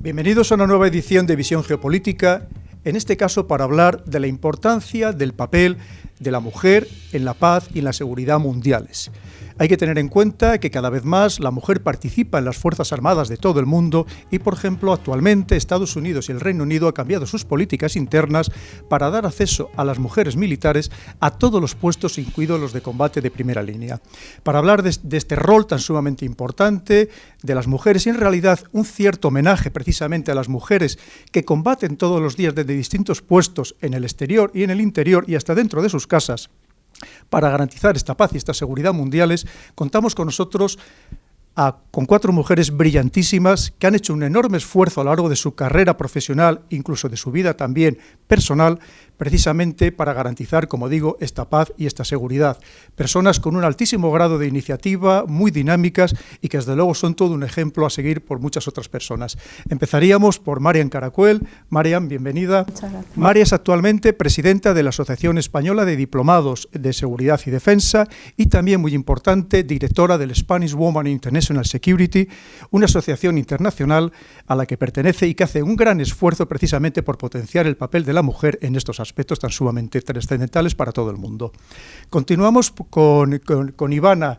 Bienvenidos a una nueva edición de Visión Geopolítica, en este caso para hablar de la importancia del papel de la mujer en la paz y en la seguridad mundiales. Hay que tener en cuenta que cada vez más la mujer participa en las Fuerzas Armadas de todo el mundo y, por ejemplo, actualmente Estados Unidos y el Reino Unido han cambiado sus políticas internas para dar acceso a las mujeres militares a todos los puestos, incluidos los de combate de primera línea. Para hablar de este rol tan sumamente importante de las mujeres y, en realidad, un cierto homenaje precisamente a las mujeres que combaten todos los días desde distintos puestos en el exterior y en el interior y hasta dentro de sus casas, para garantizar esta paz y esta seguridad mundiales, contamos con nosotros con 4 mujeres brillantísimas que han hecho un enorme esfuerzo a lo largo de su carrera profesional, incluso de su vida también personal, precisamente para garantizar, como digo, esta paz y esta seguridad. Personas con un altísimo grado de iniciativa, muy dinámicas y que desde luego son todo un ejemplo a seguir por muchas otras personas. Empezaríamos por Marian Caracuel. Marian, bienvenida. Muchas gracias. Marian es actualmente presidenta de la Asociación Española de Diplomados de Seguridad y Defensa y también, muy importante, directora del Spanish Women International Security, una asociación internacional a la que pertenece y que hace un gran esfuerzo precisamente por potenciar el papel de la mujer en estos aspectos tan sumamente trascendentales para todo el mundo. Continuamos con Ivana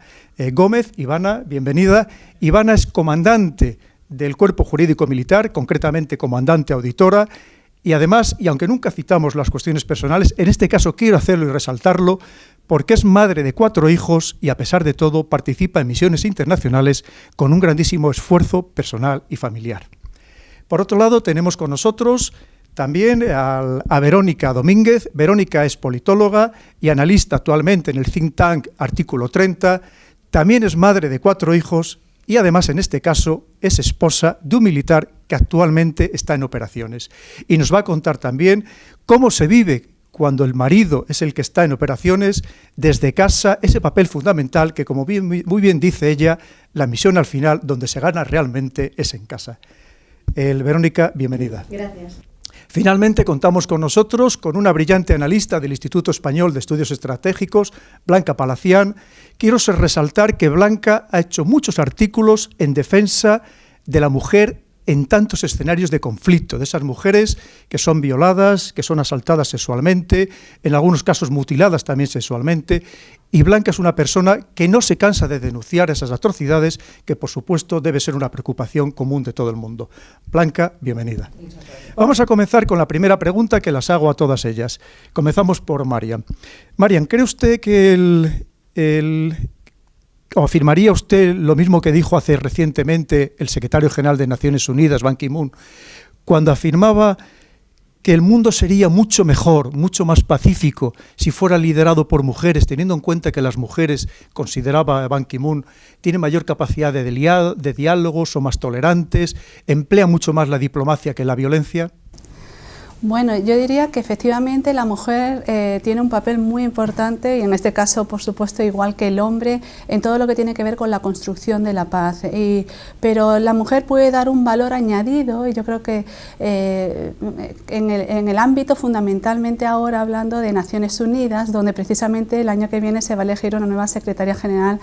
Gómez. Ivana, bienvenida. Ivana es comandante del Cuerpo Jurídico Militar, concretamente comandante auditora, y además, y aunque nunca citamos las cuestiones personales, en este caso quiero hacerlo y resaltarlo, porque es madre de 4 hijos y a pesar de todo participa en misiones internacionales con un grandísimo esfuerzo personal y familiar. Por otro lado, tenemos con nosotros también a Verónica Domínguez. Verónica es politóloga y analista actualmente en el think tank Artículo 30, también es madre de 4 hijos y además en este caso es esposa de un militar que actualmente está en operaciones. Y nos va a contar también cómo se vive cuando el marido es el que está en operaciones desde casa, ese papel fundamental que, como muy bien dice ella, la misión al final donde se gana realmente es en casa. Verónica, bienvenida. Gracias. Finalmente contamos con nosotros con una brillante analista del Instituto Español de Estudios Estratégicos, Blanca Palacián. Quiero resaltar que Blanca ha hecho muchos artículos en defensa de la mujer en tantos escenarios de conflicto, de esas mujeres que son violadas, que son asaltadas sexualmente, en algunos casos mutiladas también sexualmente, y Blanca es una persona que no se cansa de denunciar esas atrocidades, que por supuesto debe ser una preocupación común de todo el mundo. Blanca, bienvenida. Vamos a comenzar con la primera pregunta que las hago a todas ellas. Comenzamos por Marian. Marian, ¿cree usted que ¿o afirmaría usted lo mismo que dijo hace recientemente el secretario general de Naciones Unidas, Ban Ki-moon, cuando afirmaba que el mundo sería mucho mejor, mucho más pacífico si fuera liderado por mujeres, teniendo en cuenta que las mujeres, consideraba Ban Ki-moon, tienen mayor capacidad de diálogo, son más tolerantes, emplean mucho más la diplomacia que la violencia? Bueno, yo diría que efectivamente la mujer tiene un papel muy importante y en este caso, por supuesto, igual que el hombre, en todo lo que tiene que ver con la construcción de la paz. Pero la mujer puede dar un valor añadido y yo creo que en el ámbito fundamentalmente ahora hablando de Naciones Unidas, donde precisamente el año que viene se va a elegir una nueva secretaria general,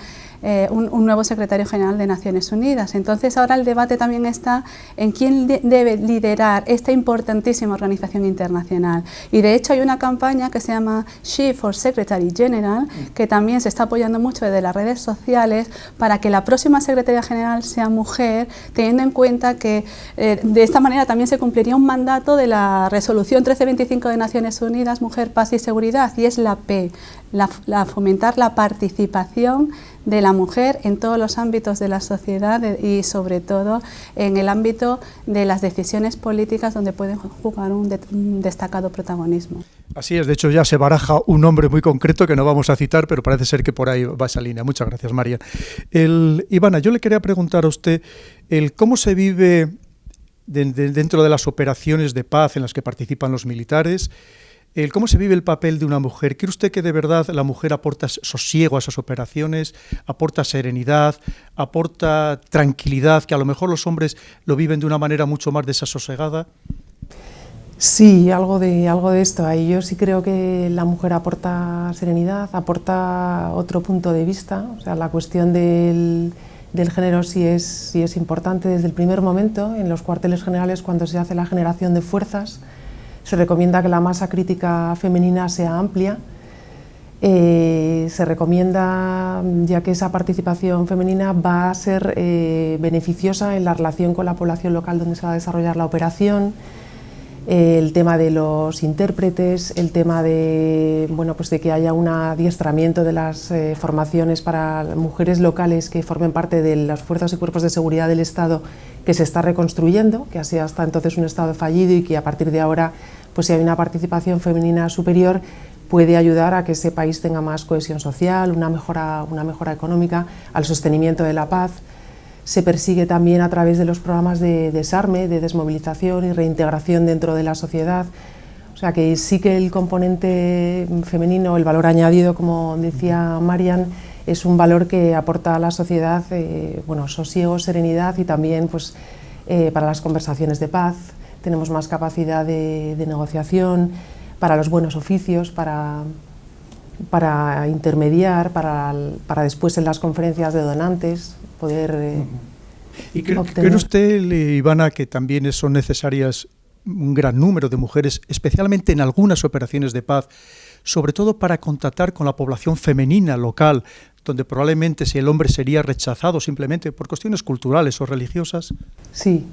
un nuevo secretario general de Naciones Unidas. Entonces ahora el debate también está en quién debe liderar esta importantísima organización internacional. Y de hecho hay una campaña que se llama She for Secretary General, que también se está apoyando mucho desde las redes sociales para que la próxima secretaria general sea mujer, teniendo en cuenta que de esta manera también se cumpliría un mandato de la resolución 1325 de Naciones Unidas, Mujer, Paz y Seguridad, y es la P, fomentar la participación de la mujer en todos los ámbitos de la sociedad y sobre todo en el ámbito de las decisiones políticas donde pueden jugar un destacado protagonismo. Así es, de hecho ya se baraja un nombre muy concreto que no vamos a citar, pero parece ser que por ahí va esa línea. Muchas gracias, Marian. Ivana, yo le quería preguntar a usted cómo se vive dentro de las operaciones de paz en las que participan los militares. ¿Cómo se vive el papel de una mujer? ¿Cree usted que de verdad la mujer aporta sosiego a esas operaciones, aporta serenidad, aporta tranquilidad, que a lo mejor los hombres lo viven de una manera mucho más desasosegada? Sí, algo de esto. Ahí yo sí creo que la mujer aporta serenidad, aporta otro punto de vista. O sea, la cuestión del del género sí es importante desde el primer momento. En los cuarteles generales, cuando se hace la generación de fuerzas, se recomienda que la masa crítica femenina sea amplia. Se recomienda, ya que esa participación femenina va a ser beneficiosa en la relación con la población local donde se va a desarrollar la operación, el tema de los intérpretes, el tema de, bueno, pues de que haya un adiestramiento de las formaciones para mujeres locales que formen parte de las fuerzas y cuerpos de seguridad del Estado que se está reconstruyendo, que ha sido hasta entonces un Estado fallido y que a partir de ahora, pues si hay una participación femenina superior, puede ayudar a que ese país tenga más cohesión social, una mejora económica, al sostenimiento de la paz. Se persigue también a través de los programas de desarme, de desmovilización y reintegración dentro de la sociedad. O sea que sí que el componente femenino, el valor añadido, como decía Marian, es un valor que aporta a la sociedad bueno, sosiego, serenidad y también pues, para las conversaciones de paz. Tenemos más capacidad de negociación, para los buenos oficios, para intermediar, para después en las conferencias de donantes poder ¿Y cree usted, Ivana, que también son necesarias un gran número de mujeres, especialmente en algunas operaciones de paz, sobre todo para contactar con la población femenina local, donde probablemente si el hombre sería rechazado simplemente por cuestiones culturales o religiosas? Sí,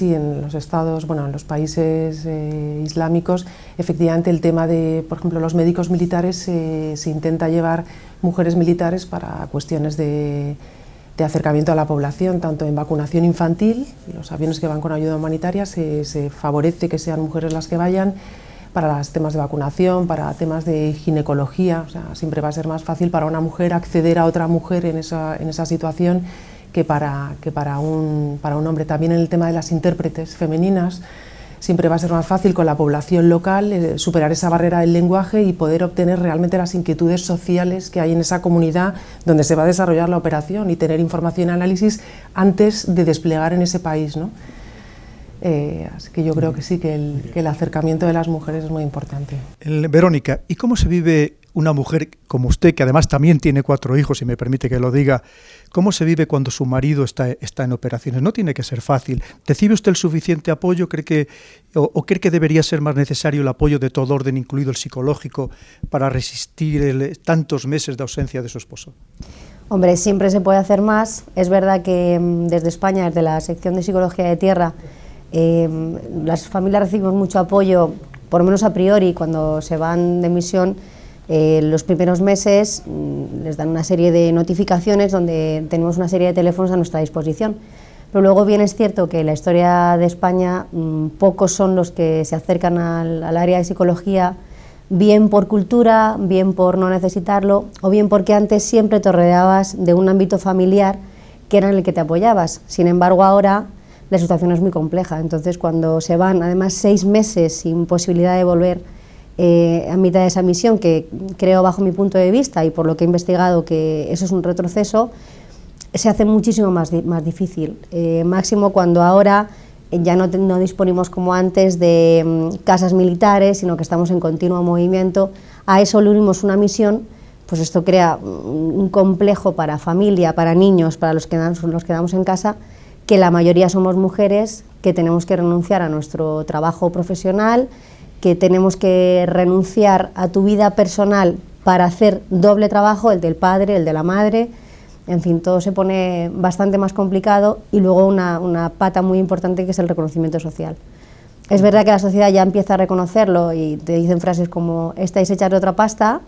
en los estados, bueno, en los países islámicos, efectivamente el tema de, por ejemplo, los médicos militares, se intenta llevar mujeres militares para cuestiones de acercamiento a la población, tanto en vacunación infantil, los aviones que van con ayuda humanitaria, se favorece que sean mujeres las que vayan, para los temas de vacunación, para temas de ginecología, o sea, siempre va a ser más fácil para una mujer acceder a otra mujer en esa situación que para un hombre. También en el tema de las intérpretes femeninas, siempre va a ser más fácil con la población local superar esa barrera del lenguaje y poder obtener realmente las inquietudes sociales que hay en esa comunidad donde se va a desarrollar la operación y tener información y análisis antes de desplegar en ese país, ¿no? Así que yo creo que sí, que el acercamiento de las mujeres es muy importante. Verónica, ¿y cómo se vive una mujer como usted, que además también tiene 4 hijos, si me permite que lo diga, cómo se vive cuando su marido está en operaciones? No tiene que ser fácil. ¿Recibe usted el suficiente apoyo? ¿Cree que debería ser más necesario el apoyo de todo orden, incluido el psicológico, para resistir tantos meses de ausencia de su esposo? Hombre, siempre se puede hacer más. Es verdad que desde España, desde la sección de Psicología de Tierra, las familias recibimos mucho apoyo, por lo menos a priori, cuando se van de misión. Los primeros meses les dan una serie de notificaciones donde tenemos una serie de teléfonos a nuestra disposición. Pero luego bien es cierto que en la historia de España pocos son los que se acercan al área de psicología, bien por cultura, bien por no necesitarlo, o bien porque antes siempre te rodeabas de un ámbito familiar que era en el que te apoyabas. Sin embargo, ahora la situación es muy compleja. Entonces, cuando se van, además, 6 meses sin posibilidad de volver a mitad de esa misión, que creo, bajo mi punto de vista y por lo que he investigado, que eso es un retroceso, se hace muchísimo más difícil. Máximo cuando ahora ya no disponemos como antes de casas militares, sino que estamos en continuo movimiento. A eso le unimos una misión, pues esto crea un complejo para familia, para niños, para los que nos quedamos en casa, que la mayoría somos mujeres, que tenemos que renunciar a nuestro trabajo profesional, que tenemos que renunciar a tu vida personal para hacer doble trabajo, el del padre, el de la madre. En fin, todo se pone bastante más complicado, y luego una pata muy importante, que es el reconocimiento social. Es verdad que la sociedad ya empieza a reconocerlo y te dicen frases como estáis hechas de otra pasta,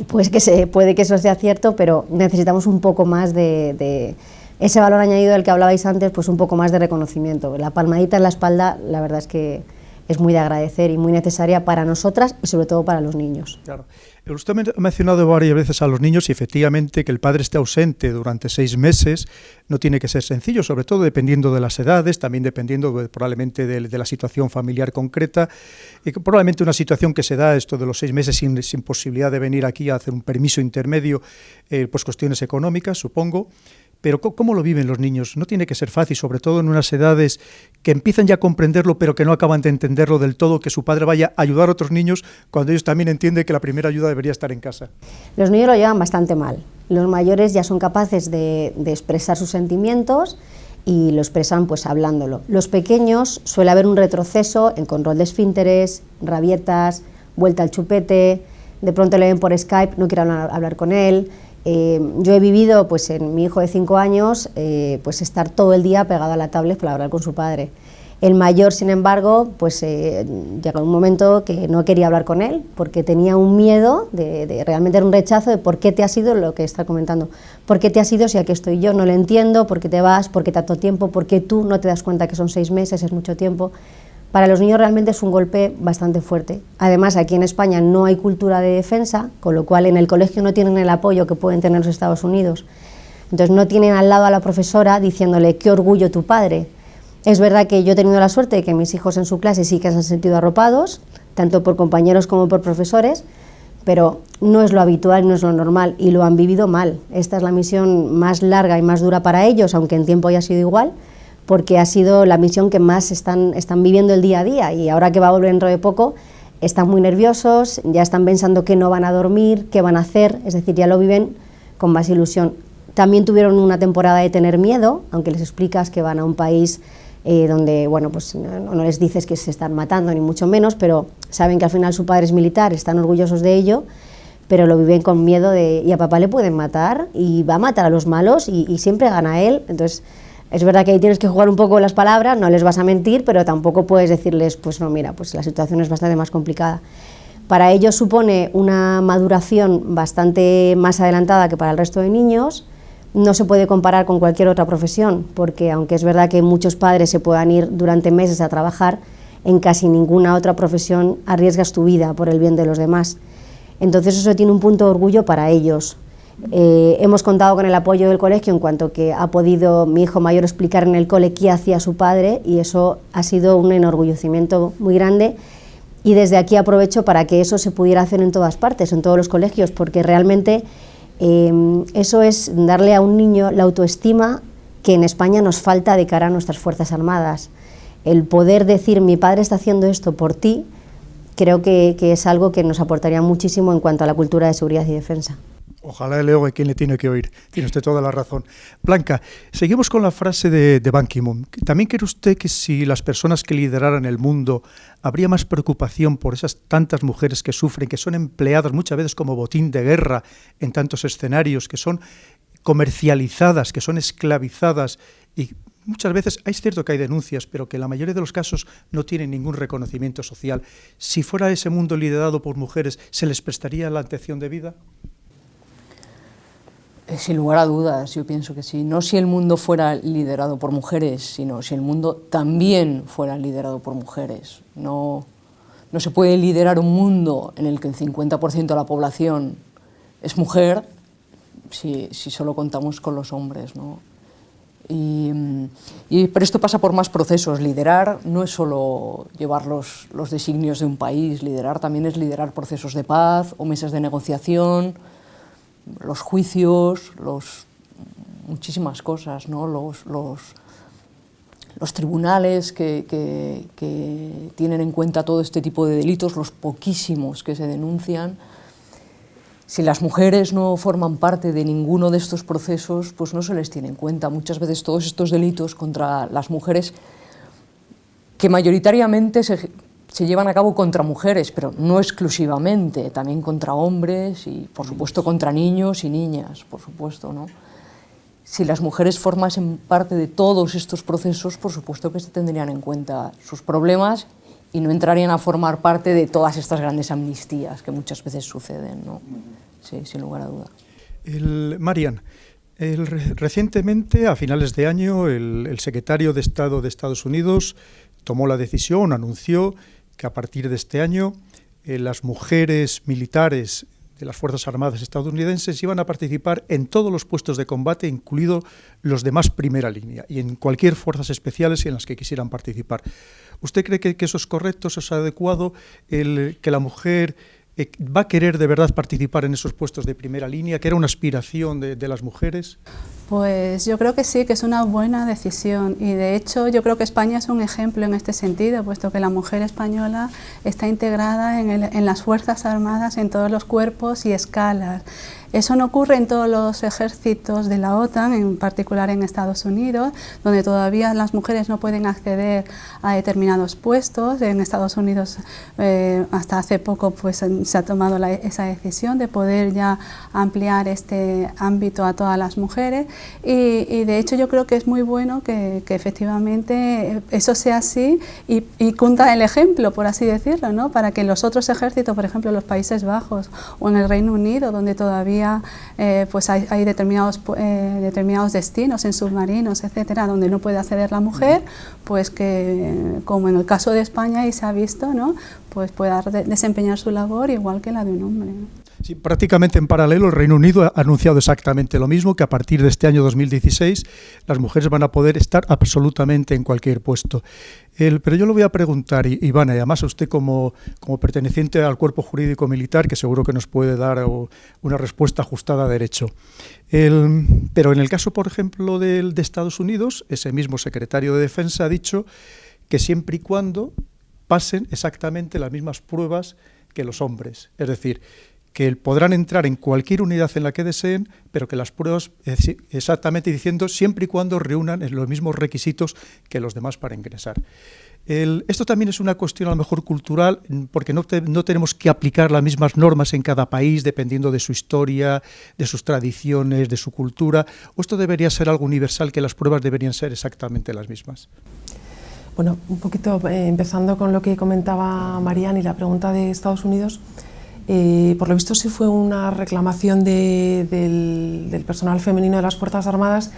pues puede que eso sea cierto, pero necesitamos un poco más de ese valor añadido del que hablabais antes, pues un poco más de reconocimiento. La palmadita en la espalda, la verdad es que es muy de agradecer y muy necesaria para nosotras y sobre todo para los niños. Claro. Usted ha mencionado varias veces a los niños, y efectivamente que el padre esté ausente durante 6 meses no tiene que ser sencillo, sobre todo dependiendo de las edades, también dependiendo probablemente de la situación familiar concreta, y probablemente una situación que se da esto de los 6 meses sin posibilidad de venir aquí a hacer un permiso intermedio, pues cuestiones económicas, supongo. pero ¿cómo lo viven los niños? No tiene que ser fácil, sobre todo en unas edades que empiezan ya a comprenderlo, pero que no acaban de entenderlo del todo, que su padre vaya a ayudar a otros niños cuando ellos también entienden que la primera ayuda debería estar en casa. Los niños lo llevan bastante mal. Los mayores ya son capaces de expresar sus sentimientos y lo expresan pues hablándolo. Los pequeños suele haber un retroceso en control de esfínteres, rabietas, vuelta al chupete, de pronto le ven por Skype, no quieren hablar con él. Yo he vivido pues en mi hijo de 5 años pues estar todo el día pegado a la tablet para hablar con su padre. El mayor, sin embargo, pues llegó un momento que no quería hablar con él porque tenía un miedo, realmente era un rechazo de por qué te has ido, lo que está comentando, por qué te has ido si aquí estoy yo, no lo entiendo, por qué te vas, por qué tanto tiempo, por qué tú no te das cuenta que son 6 meses, es mucho tiempo. Para los niños realmente es un golpe bastante fuerte. Además, aquí en España no hay cultura de defensa, con lo cual en el colegio no tienen el apoyo que pueden tener los Estados Unidos. Entonces no tienen al lado a la profesora diciéndole qué orgullo tu padre. Es verdad que yo he tenido la suerte de que mis hijos en su clase sí que se han sentido arropados, tanto por compañeros como por profesores, pero no es lo habitual, no es lo normal y lo han vivido mal. Esta es la misión más larga y más dura para ellos, aunque en tiempo haya sido igual, porque ha sido la misión que más están viviendo el día a día y ahora que va a volver dentro de poco están muy nerviosos, ya están pensando que no van a dormir, qué van a hacer, es decir, ya lo viven con más ilusión. También tuvieron una temporada de tener miedo, aunque les explicas que van a un país donde, bueno, pues no les dices que se están matando ni mucho menos, pero saben que al final su padre es militar, están orgullosos de ello, pero lo viven con miedo de, y a papá le pueden matar y va a matar a los malos y siempre gana él, entonces es verdad que ahí tienes que jugar un poco las palabras, no les vas a mentir, pero tampoco puedes decirles, pues no, mira, pues la situación es bastante más complicada. Para ellos supone una maduración bastante más adelantada que para el resto de niños, no se puede comparar con cualquier otra profesión, porque aunque es verdad que muchos padres se puedan ir durante meses a trabajar, en casi ninguna otra profesión arriesgas tu vida por el bien de los demás. Entonces eso tiene un punto de orgullo para ellos. Hemos contado con el apoyo del colegio en cuanto que ha podido mi hijo mayor explicar en el cole qué hacía su padre y eso ha sido un enorgullecimiento muy grande y desde aquí aprovecho para que eso se pudiera hacer en todas partes, en todos los colegios, porque realmente eso es darle a un niño la autoestima que en España nos falta de cara a nuestras Fuerzas Armadas. El poder decir mi padre está haciendo esto por ti, creo que es algo que nos aportaría muchísimo en cuanto a la cultura de seguridad y defensa. Ojalá le oiga quien le tiene que oír. Tiene usted toda la razón. Blanca, seguimos con la frase de Ban Ki-moon. ¿También cree usted que si las personas que lideraran el mundo habría más preocupación por esas tantas mujeres que sufren, que son empleadas muchas veces como botín de guerra en tantos escenarios, que son comercializadas, que son esclavizadas y muchas veces, es cierto que hay denuncias, pero que en la mayoría de los casos no tienen ningún reconocimiento social? Si fuera ese mundo liderado por mujeres, ¿se les prestaría la atención debida? Sin lugar a dudas, yo pienso que sí. No si el mundo fuera liderado por mujeres, sino si el mundo también fuera liderado por mujeres. No se puede liderar un mundo en el que el 50% de la población es mujer si solo contamos con los hombres, ¿no? Pero esto pasa por más procesos. Liderar no es solo llevar los designios de un país, liderar también es liderar procesos de paz o mesas de negociación, los juicios, muchísimas cosas, ¿no? Los tribunales que tienen en cuenta todo este tipo de delitos, los poquísimos que se denuncian. Si las mujeres no forman parte de ninguno de estos procesos, pues no se les tiene en cuenta. Muchas veces todos estos delitos contra las mujeres, que mayoritariamente se llevan a cabo contra mujeres, pero no exclusivamente, también contra hombres y, por supuesto, contra niños y niñas, por supuesto, ¿no? Si las mujeres formasen parte de todos estos procesos, por supuesto que se tendrían en cuenta sus problemas y no entrarían a formar parte de todas estas grandes amnistías que muchas veces suceden, ¿no? Sí, sin lugar a duda. Marian, recientemente, a finales de año, el secretario de Estado de Estados Unidos tomó la decisión, anunció que a partir de este año las mujeres militares de las Fuerzas Armadas estadounidenses iban a participar en todos los puestos de combate, incluidos los de más primera línea, y en cualquier fuerzas especiales en las que quisieran participar. ¿Usted cree que eso es correcto, eso es adecuado, que la mujer va a querer de verdad participar en esos puestos de primera línea, que era una aspiración de las mujeres? Pues yo creo que sí, que es una buena decisión y de hecho yo creo que España es un ejemplo en este sentido, puesto que la mujer española está integrada en las Fuerzas Armadas en todos los cuerpos y escalas. Eso no ocurre en todos los ejércitos de la OTAN, en particular en Estados Unidos, donde todavía las mujeres no pueden acceder a determinados puestos. En Estados Unidos hasta hace poco pues, se ha tomado esa decisión de poder ya ampliar este ámbito a todas las mujeres y de hecho yo creo que es muy bueno que efectivamente eso sea así y cunda el ejemplo, por así decirlo, ¿no? Para que los otros ejércitos, por ejemplo los Países Bajos o en el Reino Unido, donde todavía pues hay determinados destinos en submarinos, etcétera, donde no puede acceder la mujer, pues que como en el caso de España y se ha visto, ¿no? Pues pueda desempeñar su labor igual que la de un hombre, ¿no? Sí, prácticamente en paralelo el Reino Unido ha anunciado exactamente lo mismo, que a partir de este año 2016 las mujeres van a poder estar absolutamente en cualquier puesto. Pero yo le voy a preguntar, Ivana, y además a usted como perteneciente al cuerpo jurídico militar, que seguro que nos puede dar una respuesta ajustada a derecho. Pero en el caso, por ejemplo, de Estados Unidos, ese mismo secretario de Defensa ha dicho que siempre y cuando pasen exactamente las mismas pruebas que los hombres. Es decir, que podrán entrar en cualquier unidad en la que deseen, pero que las pruebas, exactamente diciendo, siempre y cuando reúnan los mismos requisitos que los demás para ingresar. Esto también es una cuestión a lo mejor cultural, porque no tenemos que aplicar las mismas normas en cada país, dependiendo de su historia, de sus tradiciones, de su cultura, o esto debería ser algo universal, que las pruebas deberían ser exactamente las mismas. Bueno, un poquito empezando con lo que comentaba Marian y la pregunta de Estados Unidos. Por lo visto sí fue una reclamación del personal femenino de las Fuerzas Armadas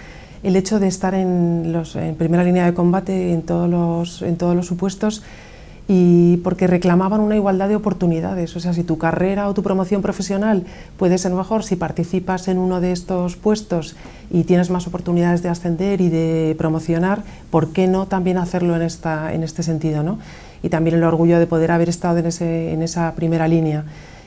el hecho de estar en primera línea de combate en todos los supuestos, y porque reclamaban una igualdad de oportunidades. O sea, si tu carrera o tu promoción profesional puede ser mejor si participas en uno de estos puestos y tienes más oportunidades de ascender y de promocionar, ¿por qué no también hacerlo en este sentido, ¿no? Y también el orgullo de poder haber estado en esa primera línea.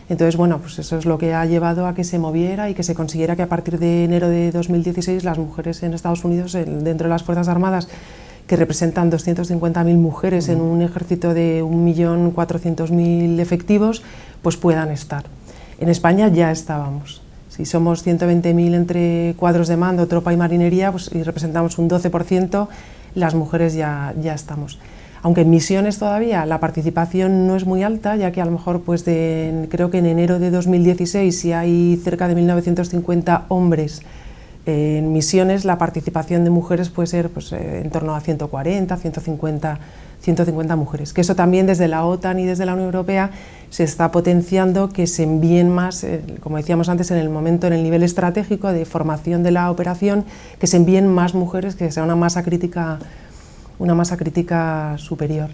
Entonces, bueno, pues eso es lo que ha llevado a que se moviera y que se consiguiera que a partir de enero de 2016 las mujeres en Estados Unidos, dentro de las Fuerzas Armadas, que representan 250.000 mujeres en un ejército de 1.400.000 efectivos, pues puedan estar. En España ya estábamos. Si somos 120.000 entre cuadros de mando, tropa y marinería, pues, y representamos un 12%, las mujeres ya estamos. Aunque en misiones todavía la participación no es muy alta, ya que a lo mejor pues creo que en enero de 2016 si hay cerca de 1.950 hombres en misiones, la participación de mujeres puede ser pues, en torno a 140, 150 mujeres. Que eso también desde la OTAN y desde la Unión Europea se está potenciando, que se envíen más, como decíamos antes, en el nivel estratégico de formación de la operación, que se envíen más mujeres, que sea una masa crítica superior.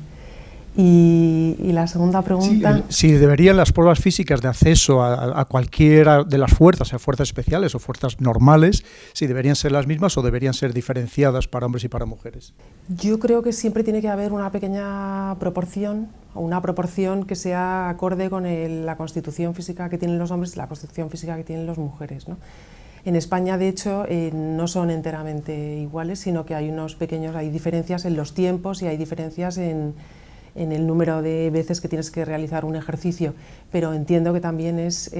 Y la segunda pregunta... Si deberían las pruebas físicas de acceso a cualquiera de las fuerzas, sea fuerzas especiales o fuerzas normales, si deberían ser las mismas o deberían ser diferenciadas para hombres y para mujeres. Yo creo que siempre tiene que haber una pequeña proporción, o una proporción que sea acorde con la constitución física que tienen los hombres y la constitución física que tienen las mujeres, ¿no? En España, de hecho, no son enteramente iguales, sino que hay diferencias en los tiempos y hay diferencias en el número de veces que tienes que realizar un ejercicio, pero entiendo que también es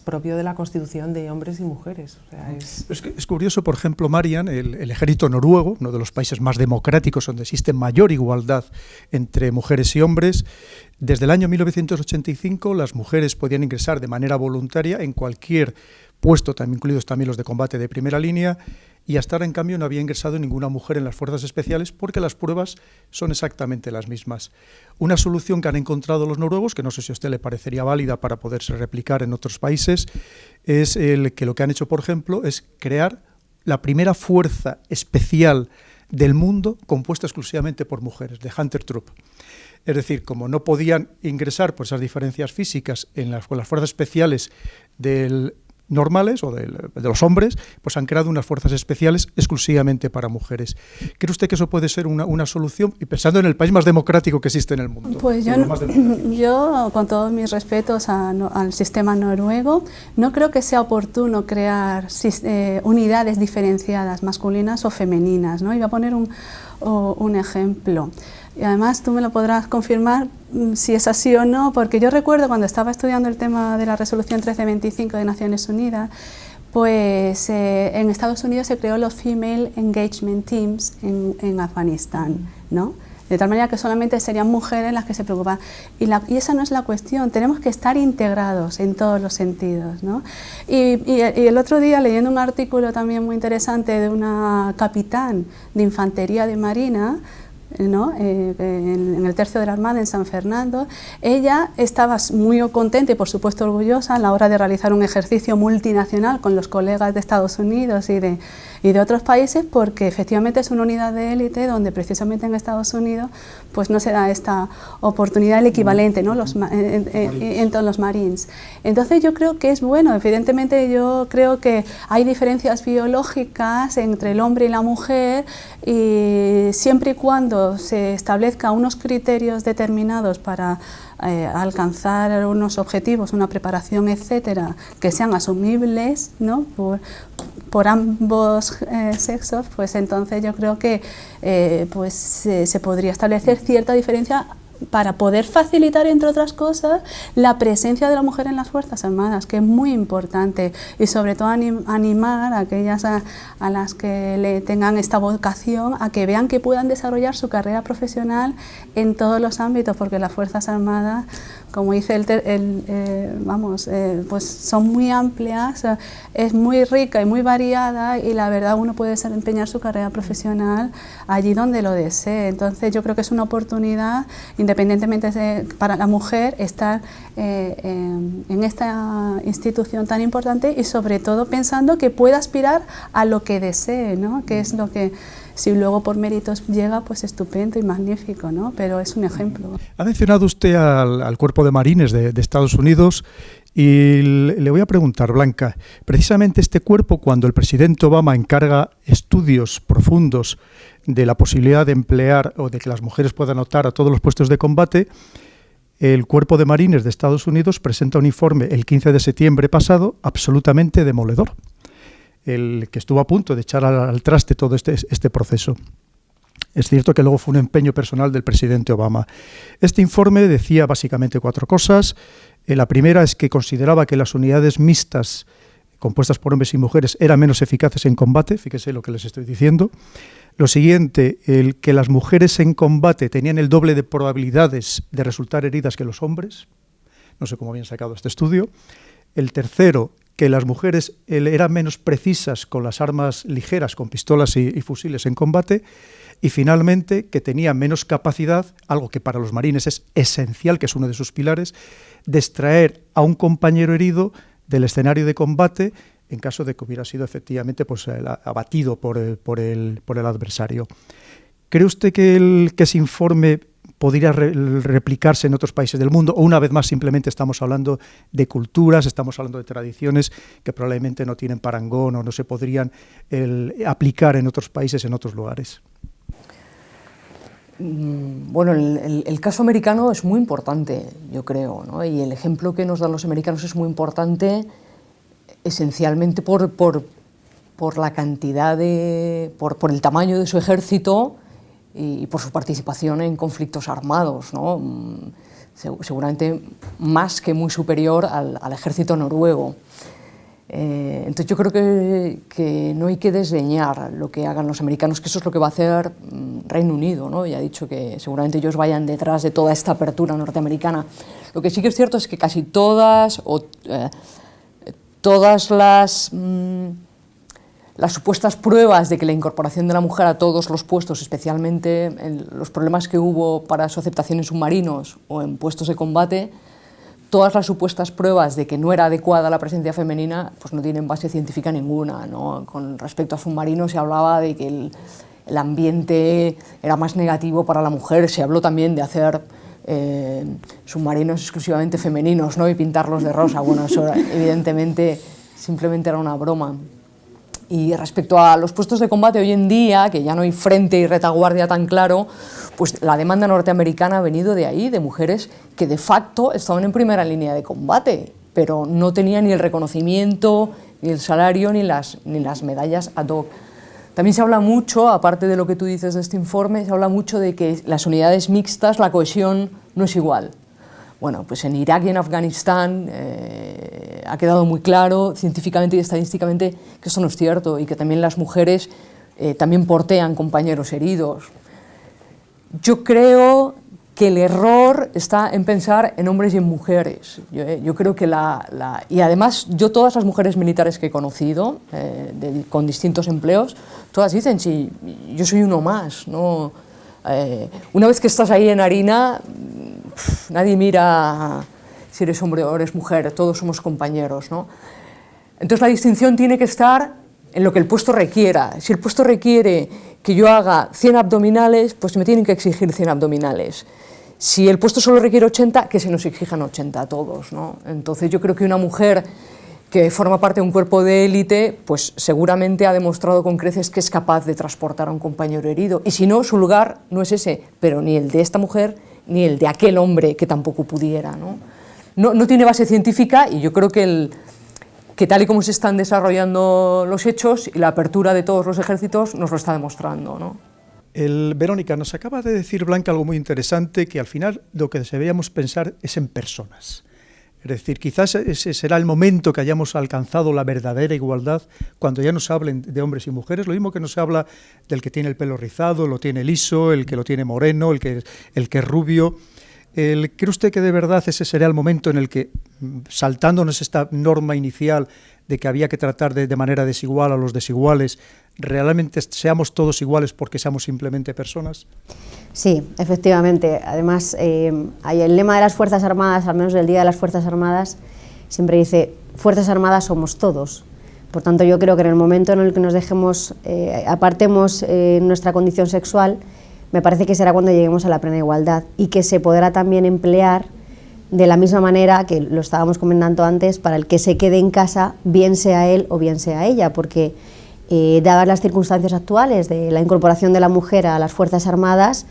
propio de la constitución de hombres y mujeres. O sea, es curioso, por ejemplo, Marian, el ejército noruego, uno de los países más democráticos donde existe mayor igualdad entre mujeres y hombres. Desde el año 1985 las mujeres podían ingresar de manera voluntaria en cualquier puesto, también incluidos también los de combate de primera línea, y hasta ahora, en cambio, no había ingresado ninguna mujer en las fuerzas especiales porque las pruebas son exactamente las mismas. Una solución que han encontrado los noruegos, que no sé si a usted le parecería válida para poderse replicar en otros países, es que lo que han hecho, por ejemplo, es crear la primera fuerza especial del mundo compuesta exclusivamente por mujeres, de Hunter Troop. Es decir, como no podían ingresar por esas diferencias físicas con las fuerzas especiales del normales o de los hombres, pues han creado unas fuerzas especiales exclusivamente para mujeres. ¿Cree usted que eso puede ser una solución? Y pensando en el país más democrático que existe en el mundo. Pues yo con todos mis respetos al sistema noruego, no creo que sea oportuno crear unidades diferenciadas, masculinas o femeninas, ¿no? Y voy a poner un ejemplo. Y además tú me lo podrás confirmar si es así o no, porque yo recuerdo cuando estaba estudiando el tema de la resolución 1325 de Naciones Unidas, pues en Estados Unidos se creó los Female Engagement Teams en Afganistán, ¿no? De tal manera que solamente serían mujeres las que se preocupan. Y esa no es la cuestión, tenemos que estar integrados en todos los sentidos, ¿no? Y el otro día, leyendo un artículo también muy interesante de una capitán de infantería de marina, ¿no? En el tercio de la Armada en San Fernando, ella estaba muy contenta y por supuesto orgullosa a la hora de realizar un ejercicio multinacional con los colegas de Estados Unidos y de otros países, porque efectivamente es una unidad de élite donde precisamente en Estados Unidos pues no se da esta oportunidad, el equivalente, ¿no? En todos los Marines. Entonces yo creo que es bueno, evidentemente yo creo que hay diferencias biológicas entre el hombre y la mujer, y siempre y cuando se establezca unos criterios determinados para alcanzar unos objetivos, una preparación, etcétera, que sean asumibles, ¿no? por ambos sexos, pues entonces yo creo que se podría establecer cierta diferencia para poder facilitar, entre otras cosas, la presencia de la mujer en las Fuerzas Armadas, que es muy importante, y sobre todo animar a aquellas a las que le tengan esta vocación a que vean que puedan desarrollar su carrera profesional en todos los ámbitos, porque las Fuerzas Armadas, como dice pues son muy amplias, es muy rica y muy variada, y la verdad uno puede desempeñar su carrera profesional allí donde lo desee. Entonces yo creo que es una oportunidad, independientemente para la mujer, estar en esta institución tan importante, y sobre todo pensando que pueda aspirar a lo que desee, ¿no? Que es lo que, si luego por méritos llega, pues estupendo y magnífico, ¿no? Pero es un ejemplo. Ha mencionado usted al Cuerpo de Marines de Estados Unidos, y le voy a preguntar, Blanca, precisamente este cuerpo, cuando el presidente Obama encarga estudios profundos de la posibilidad de emplear o de que las mujeres puedan optar a todos los puestos de combate, el Cuerpo de Marines de Estados Unidos presenta un informe el 15 de septiembre pasado absolutamente demoledor, el que estuvo a punto de echar al traste todo este proceso. Es cierto que luego fue un empeño personal del presidente Obama. Este informe decía básicamente 4 cosas. La primera es que consideraba que las unidades mixtas compuestas por hombres y mujeres eran menos eficaces en combate, fíjese lo que les estoy diciendo. Lo siguiente, que las mujeres en combate tenían el doble de probabilidades de resultar heridas que los hombres. No sé cómo habían sacado este estudio. El tercero, que las mujeres eran menos precisas con las armas ligeras, con pistolas y fusiles en combate. Y finalmente, que tenían menos capacidad, algo que para los marines es esencial, que es uno de sus pilares, de extraer a un compañero herido del escenario de combate en caso de que hubiera sido efectivamente pues, abatido por el adversario. ¿Cree usted que ese informe podría replicarse en otros países del mundo? O una vez más simplemente estamos hablando de culturas, estamos hablando de tradiciones que probablemente no tienen parangón o no se podrían aplicar en otros países, en otros lugares. Bueno, el caso americano es muy importante, yo creo, ¿no? Y el ejemplo que nos dan los americanos es muy importante esencialmente por la cantidad por el tamaño de su ejército y por su participación en conflictos armados, ¿no? Seguramente más que muy superior al ejército noruego. Entonces yo creo que no hay que desdeñar lo que hagan los americanos, que eso es lo que va a hacer Reino Unido, ¿no? Ya ha dicho que seguramente ellos vayan detrás de toda esta apertura norteamericana. Lo que sí que es cierto es que casi todas las supuestas pruebas de que la incorporación de la mujer a todos los puestos, especialmente en los problemas que hubo para su aceptación en submarinos o en puestos de combate, todas las supuestas pruebas de que no era adecuada la presencia femenina pues no tienen base científica ninguna, ¿no? Con respecto a submarinos se hablaba de que el ambiente era más negativo para la mujer, se habló también de hacer submarinos exclusivamente femeninos, ¿no? Y pintarlos de rosa. Bueno, eso evidentemente simplemente era una broma. Y respecto a los puestos de combate hoy en día, que ya no hay frente y retaguardia tan claro, pues la demanda norteamericana ha venido de ahí, de mujeres que de facto estaban en primera línea de combate, pero no tenían ni el reconocimiento, ni el salario, ni las medallas ad hoc. También se habla mucho, aparte de lo que tú dices de este informe, se habla mucho de que las unidades mixtas, la cohesión no es igual. Bueno, pues en Irak y en Afganistán ha quedado muy claro científicamente y estadísticamente que esto no es cierto y que también las mujeres también portean compañeros heridos. Yo creo que el error está en pensar en hombres y en mujeres. Yo creo que y además yo todas las mujeres militares que he conocido, con distintos empleos, todas dicen, sí, yo soy uno más, ¿no? Una vez que estás ahí en harina, nadie mira si eres hombre o eres mujer, todos somos compañeros, ¿no? Entonces la distinción tiene que estar en lo que el puesto requiera. Si el puesto requiere que yo haga 100 abdominales, pues me tienen que exigir 100 abdominales. Si el puesto solo requiere 80, que se nos exijan 80 a todos, ¿no? Entonces yo creo que una mujer que forma parte de un cuerpo de élite, pues seguramente ha demostrado con creces que es capaz de transportar a un compañero herido. Y si no, su lugar no es ese, pero ni el de esta mujer, ni el de aquel hombre que tampoco pudiera, ¿no? No tiene base científica y yo creo que tal y como se están desarrollando los hechos y la apertura de todos los ejércitos nos lo está demostrando, ¿no? Verónica, nos acaba de decir Blanca algo muy interesante, que al final lo que deberíamos pensar es en personas. Es decir, quizás ese será el momento que hayamos alcanzado la verdadera igualdad, cuando ya no se hablen de hombres y mujeres, lo mismo que no se habla del que tiene el pelo rizado, lo tiene liso, el que lo tiene moreno, el que es rubio. ¿Cree usted que de verdad ese será el momento en el que, saltándonos esta norma inicial de que había que tratar de manera desigual a los desiguales, realmente seamos todos iguales porque seamos simplemente personas? Sí, efectivamente. Además, hay el lema de las Fuerzas Armadas, al menos del Día de las Fuerzas Armadas, siempre dice, Fuerzas Armadas somos todos. Por tanto, yo creo que en el momento en el que nos dejemos, apartemos nuestra condición sexual, me parece que será cuando lleguemos a la plena igualdad y que se podrá también emplear de la misma manera que lo estábamos comentando antes, para el que se quede en casa, bien sea él o bien sea ella, porque dadas las circunstancias actuales de la incorporación de la mujer a las Fuerzas Armadas,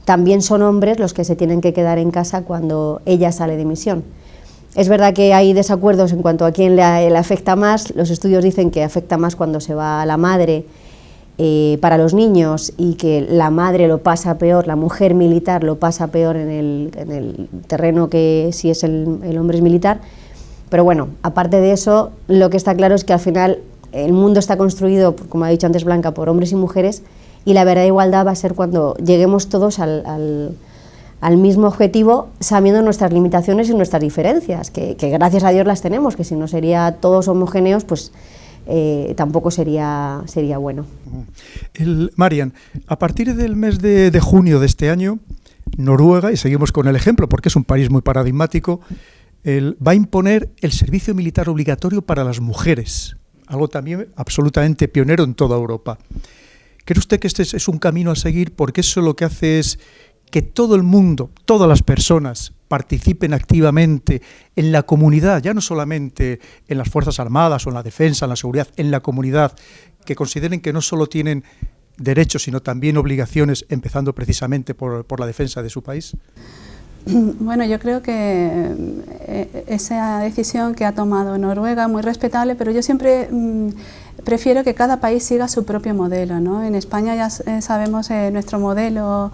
también son hombres los que se tienen que quedar en casa cuando ella sale de misión. Es verdad que hay desacuerdos en cuanto a quién le afecta más. Los estudios dicen que afecta más cuando se va la madre para los niños, y que la madre lo pasa peor, la mujer militar lo pasa peor en el terreno que si es el hombre es militar. Pero bueno, aparte de eso, lo que está claro es que al final el mundo está construido, como ha dicho antes Blanca, por hombres y mujeres, y la verdadera igualdad va a ser cuando lleguemos todos al mismo objetivo, sabiendo nuestras limitaciones y nuestras diferencias, que gracias a Dios las tenemos, que si no sería todos homogéneos, pues tampoco sería bueno. Marian, a partir del mes de junio de este año, Noruega, y seguimos con el ejemplo porque es un país muy paradigmático, va a imponer el servicio militar obligatorio para las mujeres, algo también absolutamente pionero en toda Europa. ¿Cree usted que este es un camino a seguir? Porque eso lo que hace es que todo el mundo, todas las personas, participen activamente en la comunidad, ya no solamente en las Fuerzas Armadas o en la defensa, en la seguridad, en la comunidad, que consideren que no solo tienen derechos, sino también obligaciones, empezando precisamente por la defensa de su país? Bueno, yo creo que esa decisión que ha tomado Noruega es muy respetable, pero yo siempre prefiero que cada país siga su propio modelo, ¿no? En España ya sabemos nuestro modelo,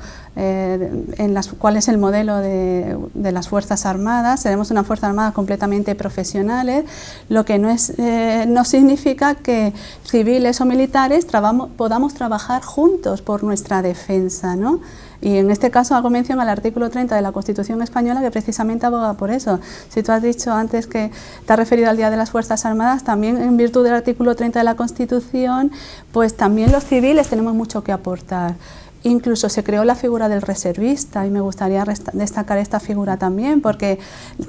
cuál es el modelo de las Fuerzas Armadas. Tenemos una Fuerza Armada completamente profesionales, lo que no significa que civiles o militares podamos trabajar juntos por nuestra defensa, ¿no? Y en este caso hago mención al artículo 30 de la Constitución española, que precisamente aboga por eso. Si tú has dicho antes que te has referido al Día de las Fuerzas Armadas, también en virtud del artículo 30 de la Constitución, pues también los civiles tenemos mucho que aportar. incluso se creó la figura del reservista y me gustaría destacar esta figura también porque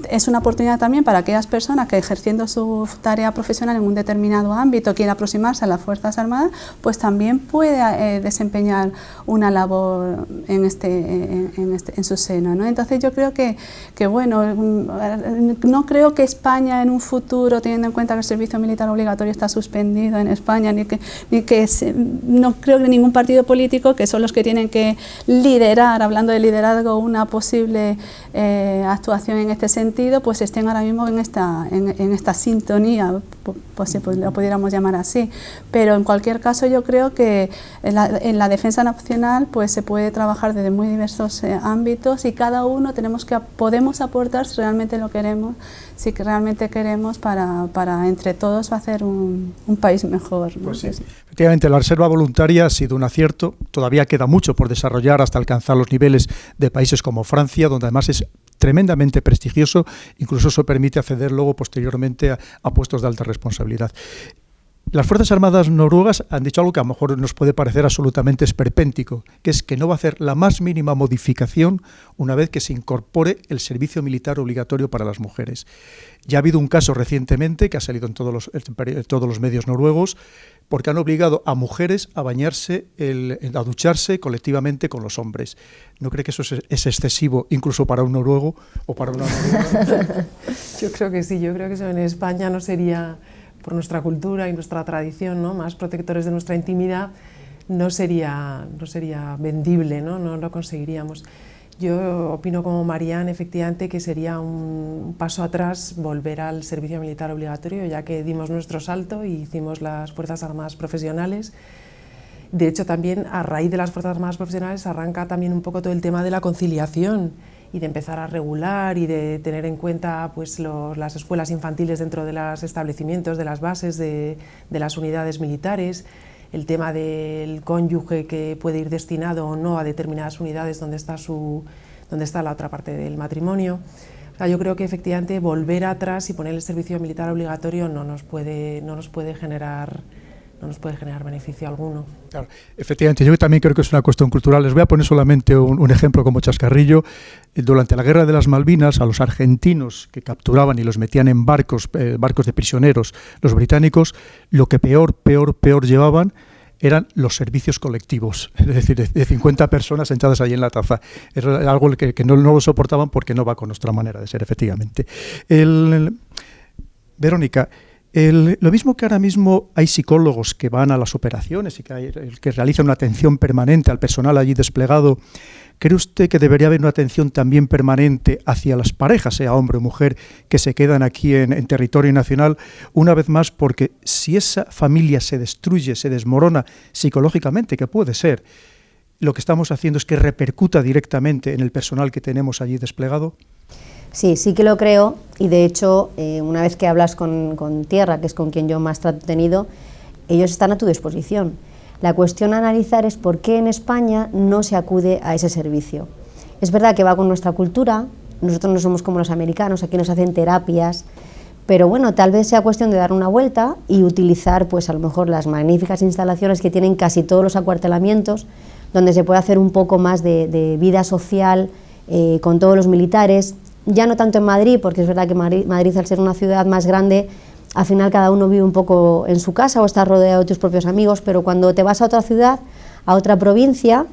es una oportunidad también para aquellas personas que ejerciendo su tarea profesional en un determinado ámbito quieren aproximarse a las Fuerzas Armadas, pues también puede desempeñar una labor en su seno, ¿no? Entonces yo creo que bueno, no creo que España en un futuro, teniendo en cuenta que el servicio militar obligatorio está suspendido en España, no creo que ningún partido político, que son los que tienen que liderar, hablando de liderazgo, una posible actuación en este sentido, pues estén ahora mismo en esta sintonía, pues si lo pudiéramos llamar así. Pero en cualquier caso yo creo que en la defensa nacional pues se puede trabajar desde muy diversos ámbitos y cada uno podemos aportar si realmente lo queremos, si realmente queremos para entre todos hacer un país mejor, ¿no? Pues sí. Efectivamente, la reserva voluntaria ha sido un acierto. Todavía queda mucho por desarrollar hasta alcanzar los niveles de países como Francia, donde además es tremendamente prestigioso, incluso eso permite acceder luego posteriormente a puestos de alta responsabilidad. Las Fuerzas Armadas noruegas han dicho algo que a lo mejor nos puede parecer absolutamente esperpéntico, que es que no va a hacer la más mínima modificación una vez que se incorpore el servicio militar obligatorio para las mujeres. Ya ha habido un caso recientemente que ha salido en todos los medios noruegos, porque han obligado a mujeres a bañarse, a ducharse colectivamente con los hombres. ¿No cree que eso es excesivo incluso para un noruego o para una noruega? Yo creo que sí, yo creo que eso en España no sería, por nuestra cultura y nuestra tradición, ¿no?, más protectores de nuestra intimidad, no sería vendible, ¿no? No lo conseguiríamos. Yo opino como Marianne, efectivamente, que sería un paso atrás volver al servicio militar obligatorio, ya que dimos nuestro salto y hicimos las Fuerzas Armadas profesionales. De hecho, también a raíz de las Fuerzas Armadas profesionales arranca también un poco todo el tema de la conciliación y de empezar a regular y de tener en cuenta pues, las escuelas infantiles dentro de los establecimientos, de las bases, de las unidades militares, el tema del cónyuge que puede ir destinado o no a determinadas unidades donde está la otra parte del matrimonio. O sea, yo creo que efectivamente volver atrás y poner el servicio militar obligatorio no nos puede generar beneficio alguno. Claro, efectivamente, yo también creo que es una cuestión cultural. Les voy a poner solamente un ejemplo como chascarrillo. Durante la Guerra de las Malvinas, a los argentinos que capturaban y los metían en barcos de prisioneros, los británicos, lo que peor llevaban eran los servicios colectivos, es decir, de 50 personas sentadas ahí en la taza. Era algo que no lo soportaban porque no va con nuestra manera de ser, efectivamente. Verónica, lo mismo que ahora mismo hay psicólogos que van a las operaciones y que realizan una atención permanente al personal allí desplegado, ¿cree usted que debería haber una atención también permanente hacia las parejas, sea hombre o mujer, que se quedan aquí en territorio nacional, una vez más, porque si esa familia se destruye, se desmorona psicológicamente, que puede ser, lo que estamos haciendo es que repercuta directamente en el personal que tenemos allí desplegado? Sí que lo creo, y de hecho, una vez que hablas con Tierra, que es con quien yo más trato he tenido, ellos están a tu disposición. La cuestión a analizar es por qué en España no se acude a ese servicio. Es verdad que va con nuestra cultura, nosotros no somos como los americanos, aquí nos hacen terapias, pero bueno, tal vez sea cuestión de dar una vuelta y utilizar pues a lo mejor las magníficas instalaciones que tienen casi todos los acuartelamientos, donde se puede hacer un poco más de vida social con todos los militares. Ya no tanto en Madrid, porque es verdad que Madrid al ser una ciudad más grande, al final cada uno vive un poco en su casa o está rodeado de tus propios amigos, pero cuando te vas a otra ciudad, a otra provincia,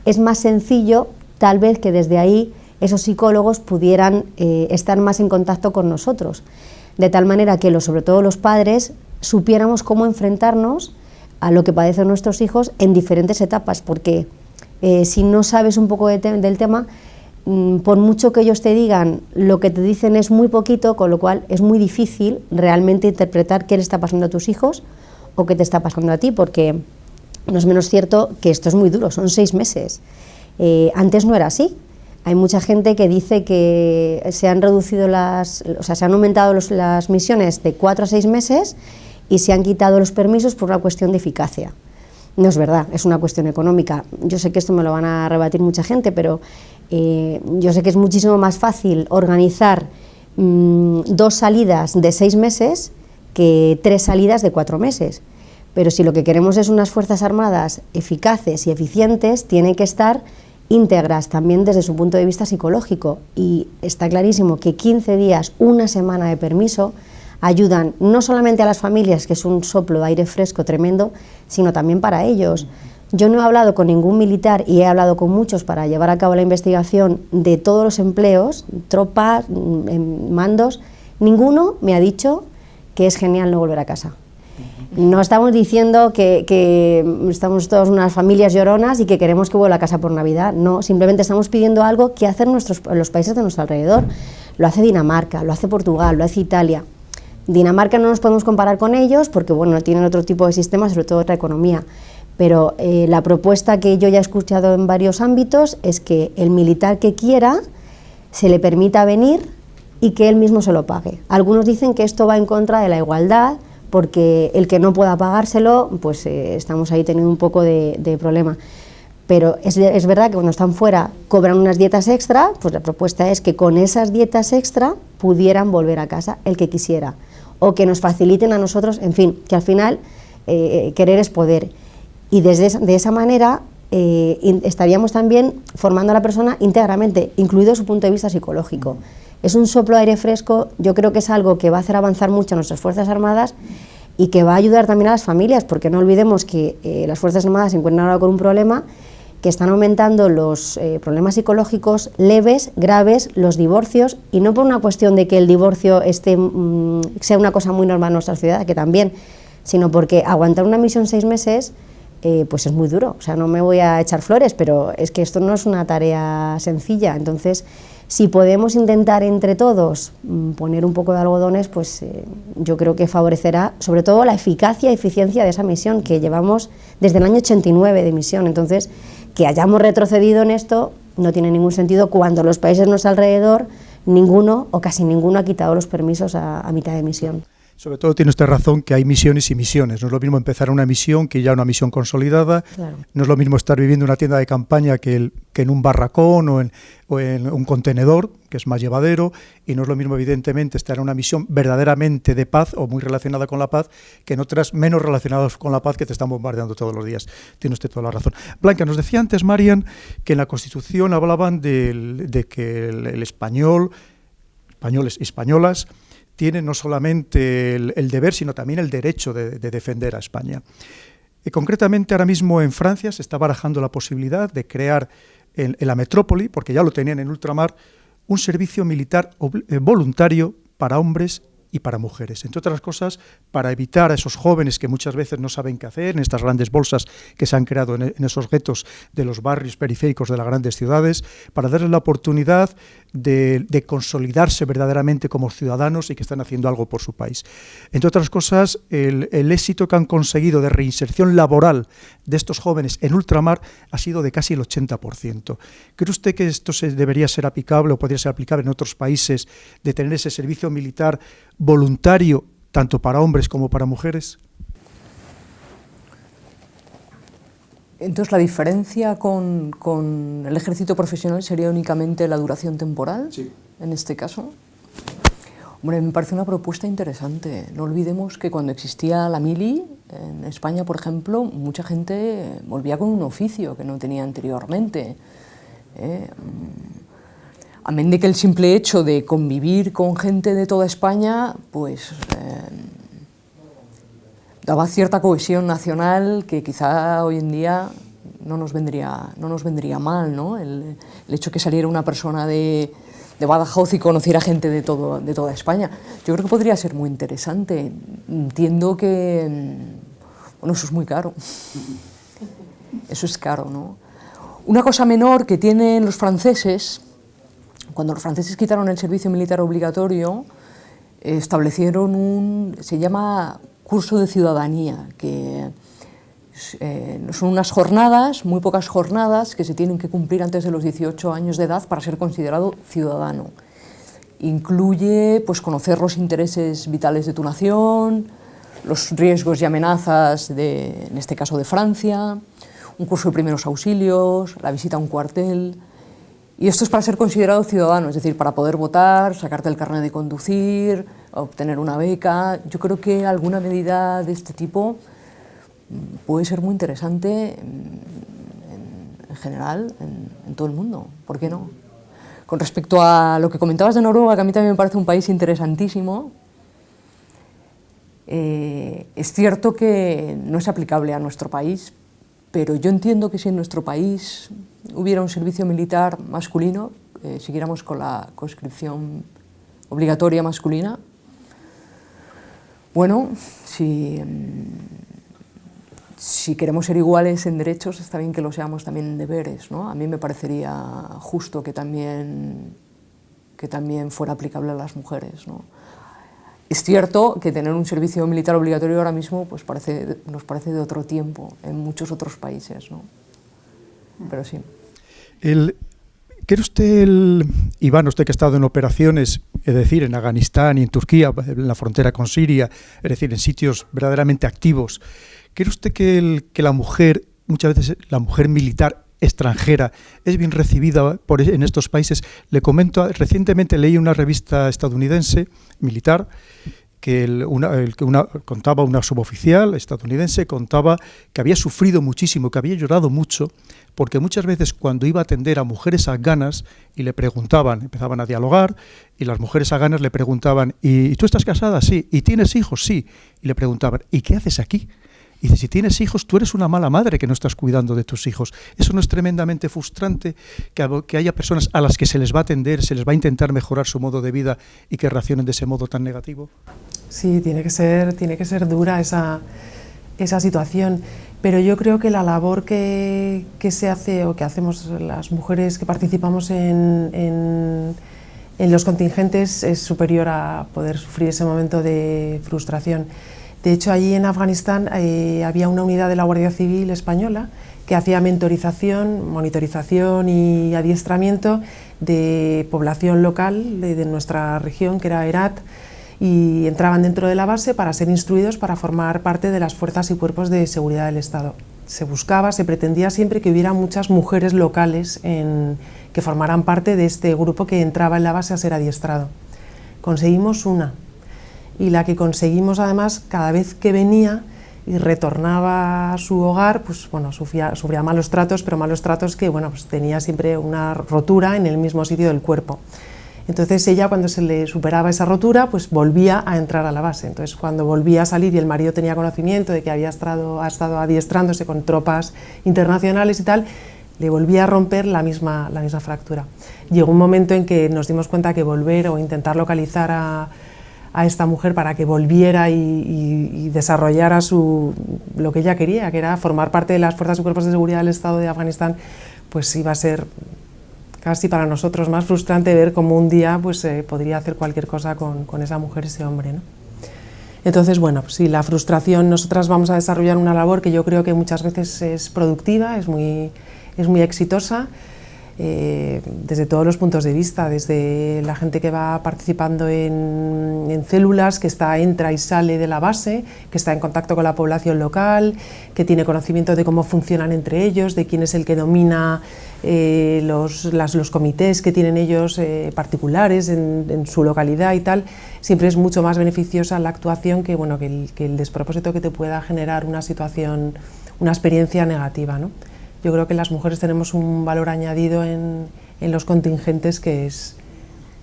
es más sencillo tal vez que desde ahí esos psicólogos pudieran estar más en contacto con nosotros, de tal manera que sobre todo los padres supiéramos cómo enfrentarnos a lo que padecen nuestros hijos en diferentes etapas, porque si no sabes un poco del tema, por mucho que ellos te digan, lo que te dicen es muy poquito, con lo cual es muy difícil realmente interpretar qué le está pasando a tus hijos o qué te está pasando a ti, porque no es menos cierto que esto es muy duro, son 6 meses. Antes no era así. Hay mucha gente que dice que se han reducido se han aumentado las misiones de 4 a 6 meses y se han quitado los permisos por una cuestión de eficacia. No es verdad, es una cuestión económica. Yo sé que esto me lo van a rebatir mucha gente, pero yo sé que es muchísimo más fácil organizar 2 salidas de 6 meses que 3 salidas de 4 meses. pero si lo que queremos es unas Fuerzas Armadas eficaces y eficientes, tienen que estar íntegras también desde su punto de vista psicológico, y está clarísimo que 15 días, una semana de permiso ayudan no solamente a las familias, que es un soplo de aire fresco tremendo, sino también para ellos. Yo no he hablado con ningún militar y he hablado con muchos para llevar a cabo la investigación de todos los empleos, tropas, mandos. Ninguno me ha dicho que es genial no volver a casa. No estamos diciendo que estamos todas unas familias lloronas y que queremos que vuelva a casa por Navidad. No, simplemente estamos pidiendo algo que hacen los países de nuestro alrededor. Lo hace Dinamarca, lo hace Portugal, lo hace Italia. Dinamarca no nos podemos comparar con ellos porque, bueno, tienen otro tipo de sistema, sobre todo otra economía. Pero la propuesta que yo ya he escuchado en varios ámbitos es que el militar que quiera se le permita venir y que él mismo se lo pague. Algunos dicen que esto va en contra de la igualdad, porque el que no pueda pagárselo, pues estamos ahí teniendo un poco de problema. Pero es verdad que cuando están fuera cobran unas dietas extra, pues la propuesta es que con esas dietas extra pudieran volver a casa el que quisiera, o que nos faciliten a nosotros, en fin, que al final querer es poder. Y de esa manera estaríamos también formando a la persona íntegramente, incluido su punto de vista psicológico. Es un soplo de aire fresco, yo creo que es algo que va a hacer avanzar mucho a nuestras Fuerzas Armadas y que va a ayudar también a las familias, porque no olvidemos que las Fuerzas Armadas se encuentran ahora con un problema, que están aumentando los problemas psicológicos leves, graves, los divorcios, y no por una cuestión de que el divorcio sea una cosa muy normal en nuestra sociedad, que también, sino porque aguantar una misión 6 meses pues es muy duro. O sea, no me voy a echar flores, pero es que esto no es una tarea sencilla. Entonces, si podemos intentar entre todos poner un poco de algodones, pues yo creo que favorecerá sobre todo la eficacia y eficiencia de esa misión, que llevamos desde el año 89 de misión. Entonces, que hayamos retrocedido en esto no tiene ningún sentido cuando los países a nuestro alrededor, ninguno o casi ninguno ha quitado los permisos a mitad de misión. Sobre todo tiene usted razón que hay misiones y misiones. No es lo mismo empezar una misión que ya una misión consolidada. Claro. No es lo mismo estar viviendo una tienda de campaña que en un barracón o en un contenedor, que es más llevadero. Y no es lo mismo, evidentemente, estar en una misión verdaderamente de paz o muy relacionada con la paz que en otras menos relacionadas con la paz que te están bombardeando todos los días. Tiene usted toda la razón. Blanca, nos decía antes, Marian, que en la Constitución hablaban de que el español, españoles y españolas, tiene no solamente el deber, sino también el derecho de defender a España. Concretamente, ahora mismo en Francia se está barajando la posibilidad de crear en la metrópoli, porque ya lo tenían en ultramar, un servicio militar voluntario para hombres y para mujeres, entre otras cosas, para evitar a esos jóvenes que muchas veces no saben qué hacer en estas grandes bolsas que se han creado en esos guetos de los barrios periféricos de las grandes ciudades, para darles la oportunidad de consolidarse verdaderamente como ciudadanos y que están haciendo algo por su país. Entre otras cosas, el éxito que han conseguido de reinserción laboral de estos jóvenes en ultramar ha sido de casi el 80%. ¿Cree usted que esto debería ser aplicable o podría ser aplicable en otros países, de tener ese servicio militar voluntario tanto para hombres como para mujeres? Entonces, ¿la diferencia con el ejército profesional sería únicamente la duración temporal? Sí. En este caso. Hombre, me parece una propuesta interesante. No olvidemos que cuando existía la mili, en España, por ejemplo, mucha gente volvía con un oficio que no tenía anteriormente. Amén de que el simple hecho de convivir con gente de toda España, pues daba cierta cohesión nacional que quizá hoy en día no nos vendría mal, ¿no? El hecho que saliera una persona de Badajoz y conociera gente de toda España. Yo creo que podría ser muy interesante. Entiendo que, bueno, eso es muy caro. Eso es caro, ¿no? Una cosa menor que tienen los franceses, cuando los franceses quitaron el servicio militar obligatorio, establecieron se llama curso de ciudadanía, que son unas jornadas, muy pocas jornadas, que se tienen que cumplir antes de los 18 años de edad para ser considerado ciudadano. Incluye, pues, conocer los intereses vitales de tu nación, los riesgos y amenazas, en este caso de Francia, un curso de primeros auxilios, la visita a un cuartel. Y esto es para ser considerado ciudadano, es decir, para poder votar, sacarte el carnet de conducir, obtener una beca. Yo creo que alguna medida de este tipo puede ser muy interesante en general en todo el mundo. ¿Por qué no? Con respecto a lo que comentabas de Noruega, que a mí también me parece un país interesantísimo, es cierto que no es aplicable a nuestro país, pero yo entiendo que si en nuestro país hubiera un servicio militar masculino, siguiéramos con la conscripción obligatoria masculina, bueno, si queremos ser iguales en derechos, está bien que lo seamos también en deberes, ¿no? A mí me parecería justo que también fuera aplicable a las mujeres, ¿no? Es cierto que tener un servicio militar obligatorio ahora mismo pues nos parece de otro tiempo en muchos otros países, ¿no? Pero sí. ¿Cree usted, Iván, usted que ha estado en operaciones, es decir, en Afganistán y en Turquía, en la frontera con Siria, es decir, en sitios verdaderamente activos, ¿cree usted que la mujer, muchas veces la mujer militar extranjera, es bien recibida en estos países? Le comento, recientemente leí una revista estadounidense, militar, que contaba una suboficial estadounidense, contaba que había sufrido muchísimo, que había llorado mucho, porque muchas veces cuando iba a atender a mujeres afganas y le preguntaban, empezaban a dialogar, y las mujeres afganas le preguntaban, ¿y tú estás casada? Sí. ¿Y tienes hijos? Sí. Y le preguntaban, ¿y qué haces aquí? Y dice, si tienes hijos, tú eres una mala madre que no estás cuidando de tus hijos. ¿Eso no es tremendamente frustrante que haya personas a las que se les va a atender, se les va a intentar mejorar su modo de vida y que reaccionen de ese modo tan negativo? Sí, tiene que ser dura esa situación, pero yo creo que la labor que se hace o que hacemos las mujeres que participamos en los contingentes es superior a poder sufrir ese momento de frustración. De hecho, allí en Afganistán había una unidad de la Guardia Civil española que hacía monitorización y adiestramiento de población local de nuestra región, que era Herat, y entraban dentro de la base para ser instruidos para formar parte de las fuerzas y cuerpos de seguridad del Estado. Se pretendía siempre que hubiera muchas mujeres locales que formaran parte de este grupo que entraba en la base a ser adiestrado. Conseguimos una, y la que conseguimos además, cada vez que venía y retornaba a su hogar, pues bueno, sufría malos tratos, pero malos tratos que bueno, pues tenía siempre una rotura en el mismo sitio del cuerpo. Entonces ella, cuando se le superaba esa rotura, pues volvía a entrar a la base. Entonces cuando volvía a salir y el marido tenía conocimiento de que ha estado adiestrándose con tropas internacionales y tal, le volvía a romper la misma fractura. Llegó un momento en que nos dimos cuenta que volver o intentar localizar a esta mujer para que volviera y desarrollara lo que ella quería, que era formar parte de las fuerzas y cuerpos de seguridad del Estado de Afganistán, pues iba a ser casi para nosotros más frustrante ver cómo un día pues, podría hacer cualquier cosa con esa mujer, ese hombre, ¿no? Entonces, bueno, pues, sí, la frustración, nosotras vamos a desarrollar una labor que yo creo que muchas veces es productiva, es muy exitosa, desde todos los puntos de vista, desde la gente que va participando en células, que entra y sale de la base, que está en contacto con la población local, que tiene conocimiento de cómo funcionan entre ellos, de quién es el que domina los comités que tienen ellos particulares en su localidad y tal. Siempre es mucho más beneficiosa la actuación que el despropósito que te pueda generar una situación, una experiencia negativa, ¿no? Yo creo que las mujeres tenemos un valor añadido en los contingentes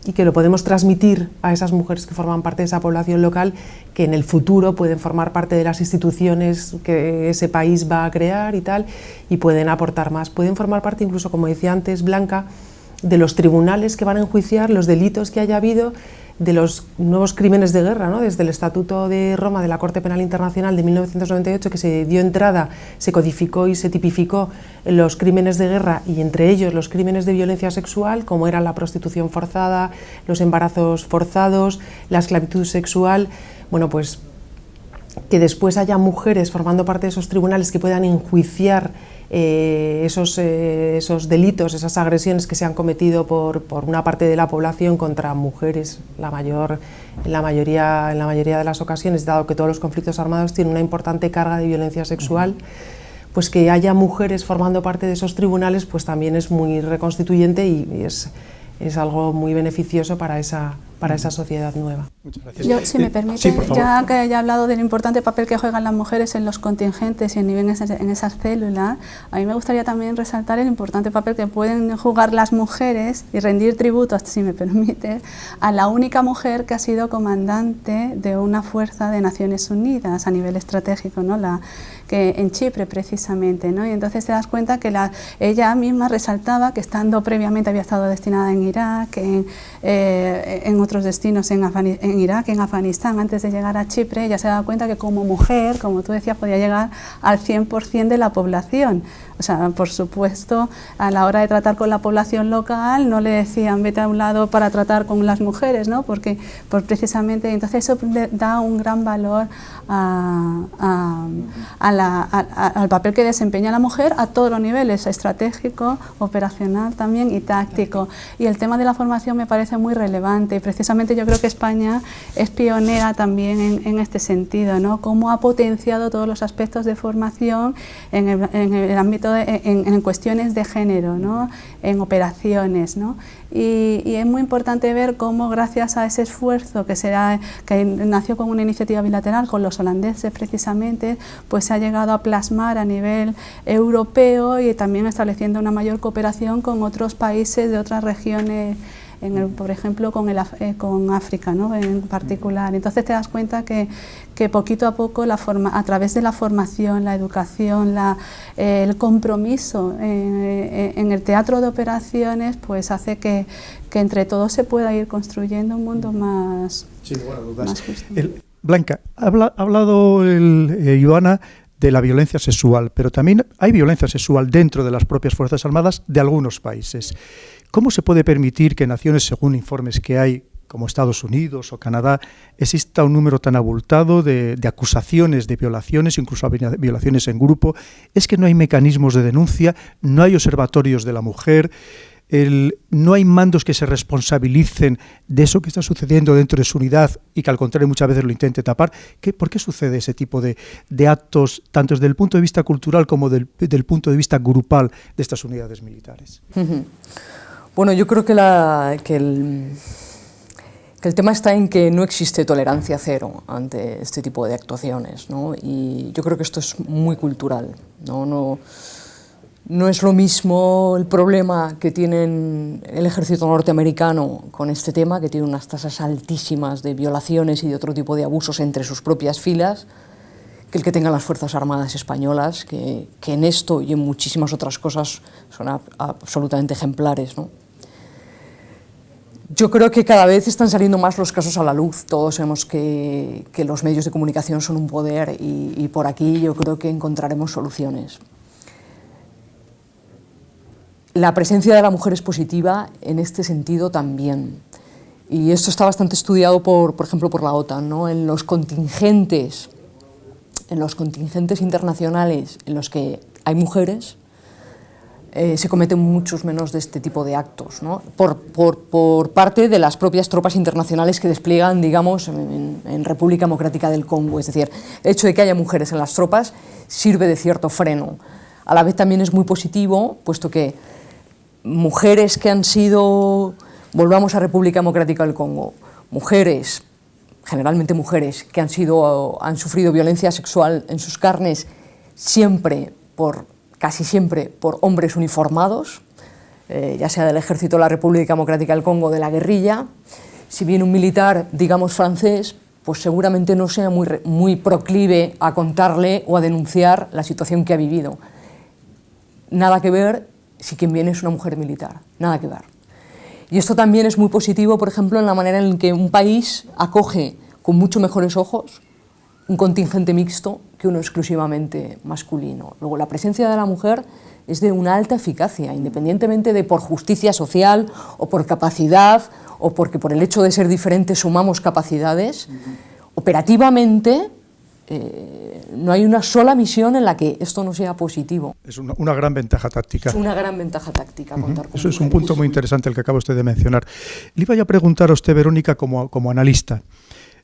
y que lo podemos transmitir a esas mujeres que forman parte de esa población local, que en el futuro pueden formar parte de las instituciones que ese país va a crear y tal, y pueden aportar más. Pueden formar parte incluso, como decía antes Blanca, de los tribunales que van a enjuiciar los delitos que haya habido, de los nuevos crímenes de guerra, ¿no? Desde el Estatuto de Roma de la Corte Penal Internacional de 1998, que se dio entrada, se codificó y se tipificó los crímenes de guerra, y entre ellos los crímenes de violencia sexual, como era la prostitución forzada, los embarazos forzados, la esclavitud sexual. Bueno, pues que después haya mujeres formando parte de esos tribunales que puedan enjuiciar esos delitos, esas agresiones que se han cometido por una parte de la población contra mujeres, en la mayoría de las ocasiones, dado que todos los conflictos armados tienen una importante carga de violencia sexual, pues que haya mujeres formando parte de esos tribunales, pues también es muy reconstituyente y es algo muy beneficioso para esa para esa sociedad nueva. Muchas gracias. Yo, si me permite, sí, por favor. ya que ya he hablado del importante papel que juegan las mujeres en los contingentes y en esas células, a mí me gustaría también resaltar el importante papel que pueden jugar las mujeres y rendir tributo, si me permite, a la única mujer que ha sido comandante de una fuerza de Naciones Unidas a nivel estratégico, ¿no? Que en Chipre precisamente, ¿no? Y entonces te das cuenta que ella misma resaltaba que estando previamente había estado destinada en Irak, en otros destinos en Irak, en Afganistán, antes de llegar a Chipre, ella se daba cuenta que como mujer, como tú decías, podía llegar al 100% de la población. O sea, por supuesto, a la hora de tratar con la población local no le decían vete a un lado para tratar con las mujeres, ¿no? Porque precisamente, entonces eso da un gran valor al papel que desempeña la mujer a todos los niveles, estratégico, operacional también y táctico. Y el tema de la formación me parece muy relevante y precisamente yo creo que España es pionera también en este sentido, ¿no? Cómo ha potenciado todos los aspectos de formación en el ámbito en cuestiones de género, ¿no? En operaciones, ¿no? Y es muy importante ver cómo gracias a ese esfuerzo que nació con una iniciativa bilateral con los holandeses precisamente, pues se ha llegado a plasmar a nivel europeo y también estableciendo una mayor cooperación con otros países de otras regiones, por ejemplo con África, ¿no? En particular. Entonces te das cuenta que poquito a poco a través de la formación, la educación, el compromiso en el teatro de operaciones, pues hace que entre todos se pueda ir construyendo un mundo más, sin lugar a dudas, más justo. Blanca, ha hablado Ivana de la violencia sexual, pero también hay violencia sexual dentro de las propias Fuerzas Armadas de algunos países. ¿Cómo se puede permitir que naciones, según informes que hay, como Estados Unidos o Canadá, exista un número tan abultado de acusaciones de violaciones, incluso violaciones en grupo? Es que no hay mecanismos de denuncia, no hay observatorios de la mujer, no hay mandos que se responsabilicen de eso que está sucediendo dentro de su unidad y que al contrario muchas veces lo intente tapar. ¿Por qué sucede ese tipo de actos, tanto desde el punto de vista cultural como del punto de vista grupal de estas unidades militares? Bueno, yo creo que el tema está en que no existe tolerancia cero ante este tipo de actuaciones, ¿no? Y yo creo que esto es muy cultural, ¿no? No es lo mismo el problema que tienen el ejército norteamericano con este tema, que tiene unas tasas altísimas de violaciones y de otro tipo de abusos entre sus propias filas, que el que tengan las Fuerzas Armadas españolas, que en esto y en muchísimas otras cosas son absolutamente ejemplares, ¿no? Yo creo que cada vez están saliendo más los casos a la luz. Todos sabemos que los medios de comunicación son un poder y por aquí yo creo que encontraremos soluciones. La presencia de la mujer es positiva en este sentido también. Y esto está bastante estudiado, por ejemplo, por la OTAN, ¿no? En los contingentes internacionales en los que hay mujeres, se cometen muchos menos de este tipo de actos, ¿no? Por parte de las propias tropas internacionales que despliegan, digamos, en República Democrática del Congo. Es decir, el hecho de que haya mujeres en las tropas sirve de cierto freno. A la vez también es muy positivo, puesto que mujeres que han sido, volvamos a República Democrática del Congo, mujeres, generalmente mujeres, que han sufrido violencia sexual en sus carnes, casi siempre por hombres uniformados, ya sea del ejército de la República Democrática del Congo o de la guerrilla. Si viene un militar, digamos francés, pues seguramente no sea muy proclive a contarle o a denunciar la situación que ha vivido. Nada que ver si quien viene es una mujer militar, nada que ver. Y esto también es muy positivo, por ejemplo, en la manera en que un país acoge con mucho mejores ojos un contingente mixto que uno exclusivamente masculino. Luego, la presencia de la mujer es de una alta eficacia, independientemente de por justicia social o por capacidad o porque por el hecho de ser diferentes sumamos capacidades. Operativamente, no hay una sola misión en la que esto no sea positivo. Es una gran ventaja táctica. Es una gran ventaja táctica contar con Eso es un punto muy interesante el que acaba usted de mencionar. Le iba a preguntar a usted, Verónica, como analista.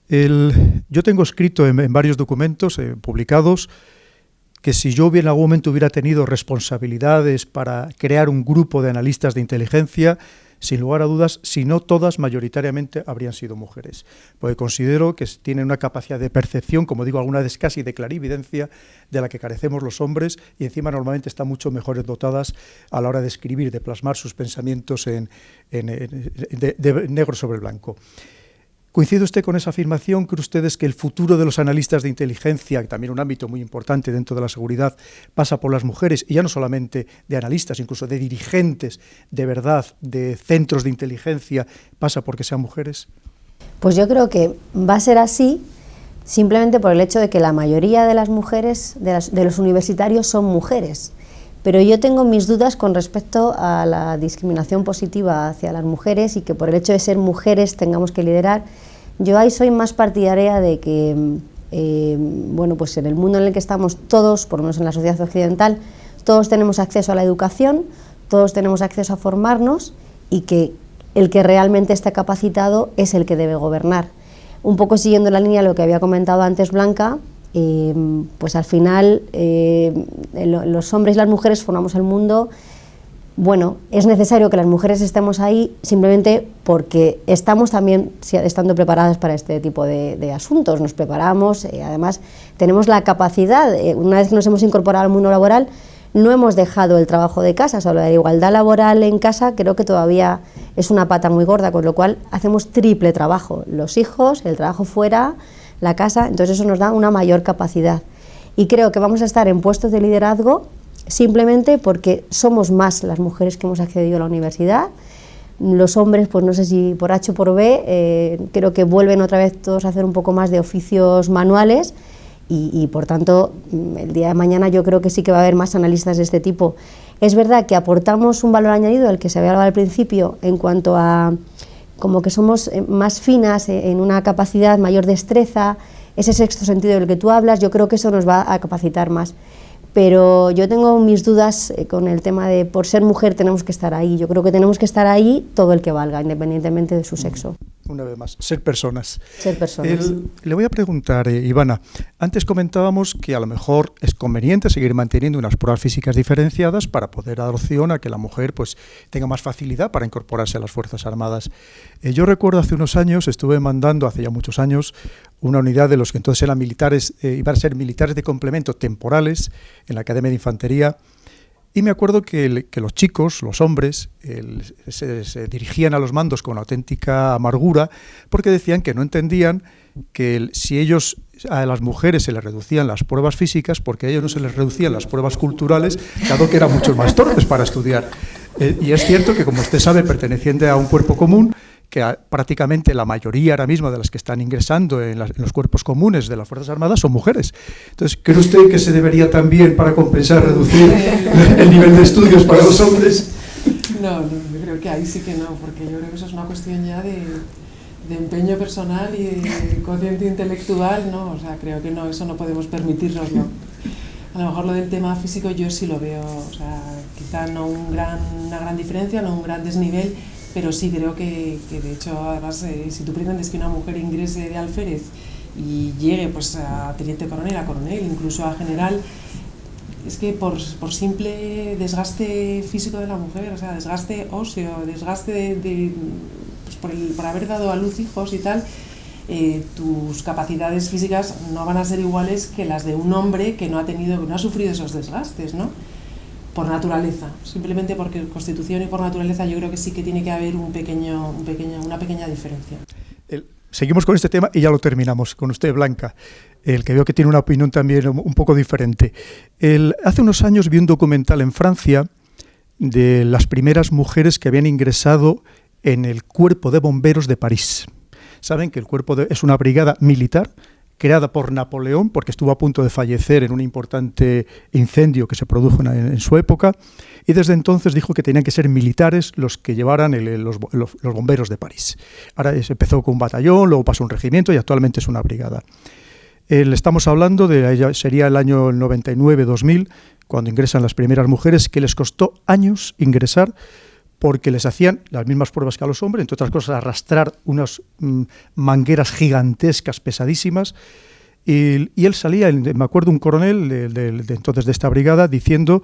Yo tengo escrito en varios documentos publicados que si yo en algún momento hubiera tenido responsabilidades para crear un grupo de analistas de inteligencia, sin lugar a dudas, si no todas, mayoritariamente habrían sido mujeres. Porque considero que tienen una capacidad de percepción, como digo, alguna vez casi de clarividencia, de la que carecemos los hombres, y encima normalmente están mucho mejores dotadas a la hora de escribir, de plasmar sus pensamientos de negro sobre blanco. ¿Coincide usted con esa afirmación? ¿Cree ustedes que el futuro de los analistas de inteligencia, que también un ámbito muy importante dentro de la seguridad, pasa por las mujeres, y ya no solamente de analistas, incluso de dirigentes de verdad, de centros de inteligencia, pasa porque sean mujeres? Pues yo creo que va a ser así simplemente por el hecho de que la mayoría de las mujeres, de los universitarios, son mujeres. Pero yo tengo mis dudas con respecto a la discriminación positiva hacia las mujeres y que por el hecho de ser mujeres tengamos que liderar. Yo ahí soy más partidaria de que, bueno, pues en el mundo en el que estamos todos, por lo menos en la sociedad occidental, todos tenemos acceso a la educación, todos tenemos acceso a formarnos y que el que realmente está capacitado es el que debe gobernar. Un poco siguiendo la línea de lo que había comentado antes Blanca, pues al final los hombres y las mujeres formamos el mundo. Bueno, es necesario que las mujeres estemos ahí simplemente porque estamos también estando preparadas para este tipo de asuntos, nos preparamos, además tenemos la capacidad, una vez que nos hemos incorporado al mundo laboral, no hemos dejado el trabajo de casa, solo la igualdad laboral en casa creo que todavía es una pata muy gorda, con lo cual hacemos triple trabajo, los hijos, el trabajo fuera, la casa, entonces eso nos da una mayor capacidad. Y creo que vamos a estar en puestos de liderazgo simplemente porque somos más las mujeres que hemos accedido a la universidad. Los hombres, pues no sé si por H o por B, creo que vuelven otra vez todos a hacer un poco más de oficios manuales y por tanto el día de mañana yo creo que sí que va a haber más analistas de este tipo. Es verdad que aportamos un valor añadido, el que se había hablado al principio, en cuanto a como que somos más finas, en una capacidad, mayor destreza, ese sexto sentido del que tú hablas, yo creo que eso nos va a capacitar más. Pero yo tengo mis dudas con el tema de por ser mujer tenemos que estar ahí. Yo creo que tenemos que estar ahí todo el que valga, independientemente de su sexo. Una vez más, ser personas. Ser personas. Le voy a preguntar, Ivana, antes comentábamos que a lo mejor es conveniente seguir manteniendo unas pruebas físicas diferenciadas para poder dar opción a que la mujer pues tenga más facilidad para incorporarse a las Fuerzas Armadas. Yo recuerdo hace unos años, estuve mandando hace ya muchos años, una unidad de los que entonces eran militares, iban a ser militares de complemento temporales en la Academia de Infantería, y me acuerdo que los chicos, los hombres, se dirigían a los mandos con auténtica amargura porque decían que no entendían que si ellos a las mujeres se les reducían las pruebas físicas, porque a ellos no se les reducían las pruebas culturales, dado que eran mucho más torpes para estudiar. Y es cierto que, como usted sabe, perteneciente a un cuerpo común, que prácticamente la mayoría ahora mismo de las que están ingresando en los cuerpos comunes de las Fuerzas Armadas son mujeres. Entonces, ¿cree usted que se debería también, para compensar, reducir el nivel de estudios para los hombres? No, yo creo que ahí sí que no, porque yo creo que eso es una cuestión ya de empeño personal y de cociente intelectual, ¿no? O sea, creo que no, eso no podemos permitirnoslo. A lo mejor lo del tema físico yo sí lo veo, o sea, quizá no una gran diferencia, no un gran desnivel, pero sí creo que de hecho, además, si tú pretendes que una mujer ingrese de alférez y llegue pues a teniente coronel, a coronel, incluso a general, es que por simple desgaste físico de la mujer, o sea, desgaste óseo, desgaste pues por haber dado a luz hijos y tal, tus capacidades físicas no van a ser iguales que las de un hombre que no ha sufrido esos desgastes, ¿no? Por naturaleza, simplemente porque constitución y por naturaleza yo creo que sí que tiene que haber una pequeña diferencia. Seguimos con este tema y ya lo terminamos con usted, Blanca, el que veo que tiene una opinión también un poco diferente. Hace unos años vi un documental en Francia de las primeras mujeres que habían ingresado en el Cuerpo de Bomberos de París. Saben que es una brigada militar creada por Napoleón, porque estuvo a punto de fallecer en un importante incendio que se produjo en su época, y desde entonces dijo que tenían que ser militares los que llevaran los bomberos de París. Ahora se empezó con un batallón, luego pasó un regimiento y actualmente es una brigada. Estamos hablando sería el año 99-2000, cuando ingresan las primeras mujeres, que les costó años ingresar, porque les hacían las mismas pruebas que a los hombres, entre otras cosas arrastrar unas mangueras gigantescas, pesadísimas, Y él salía, me acuerdo, un coronel de entonces de esta brigada, diciendo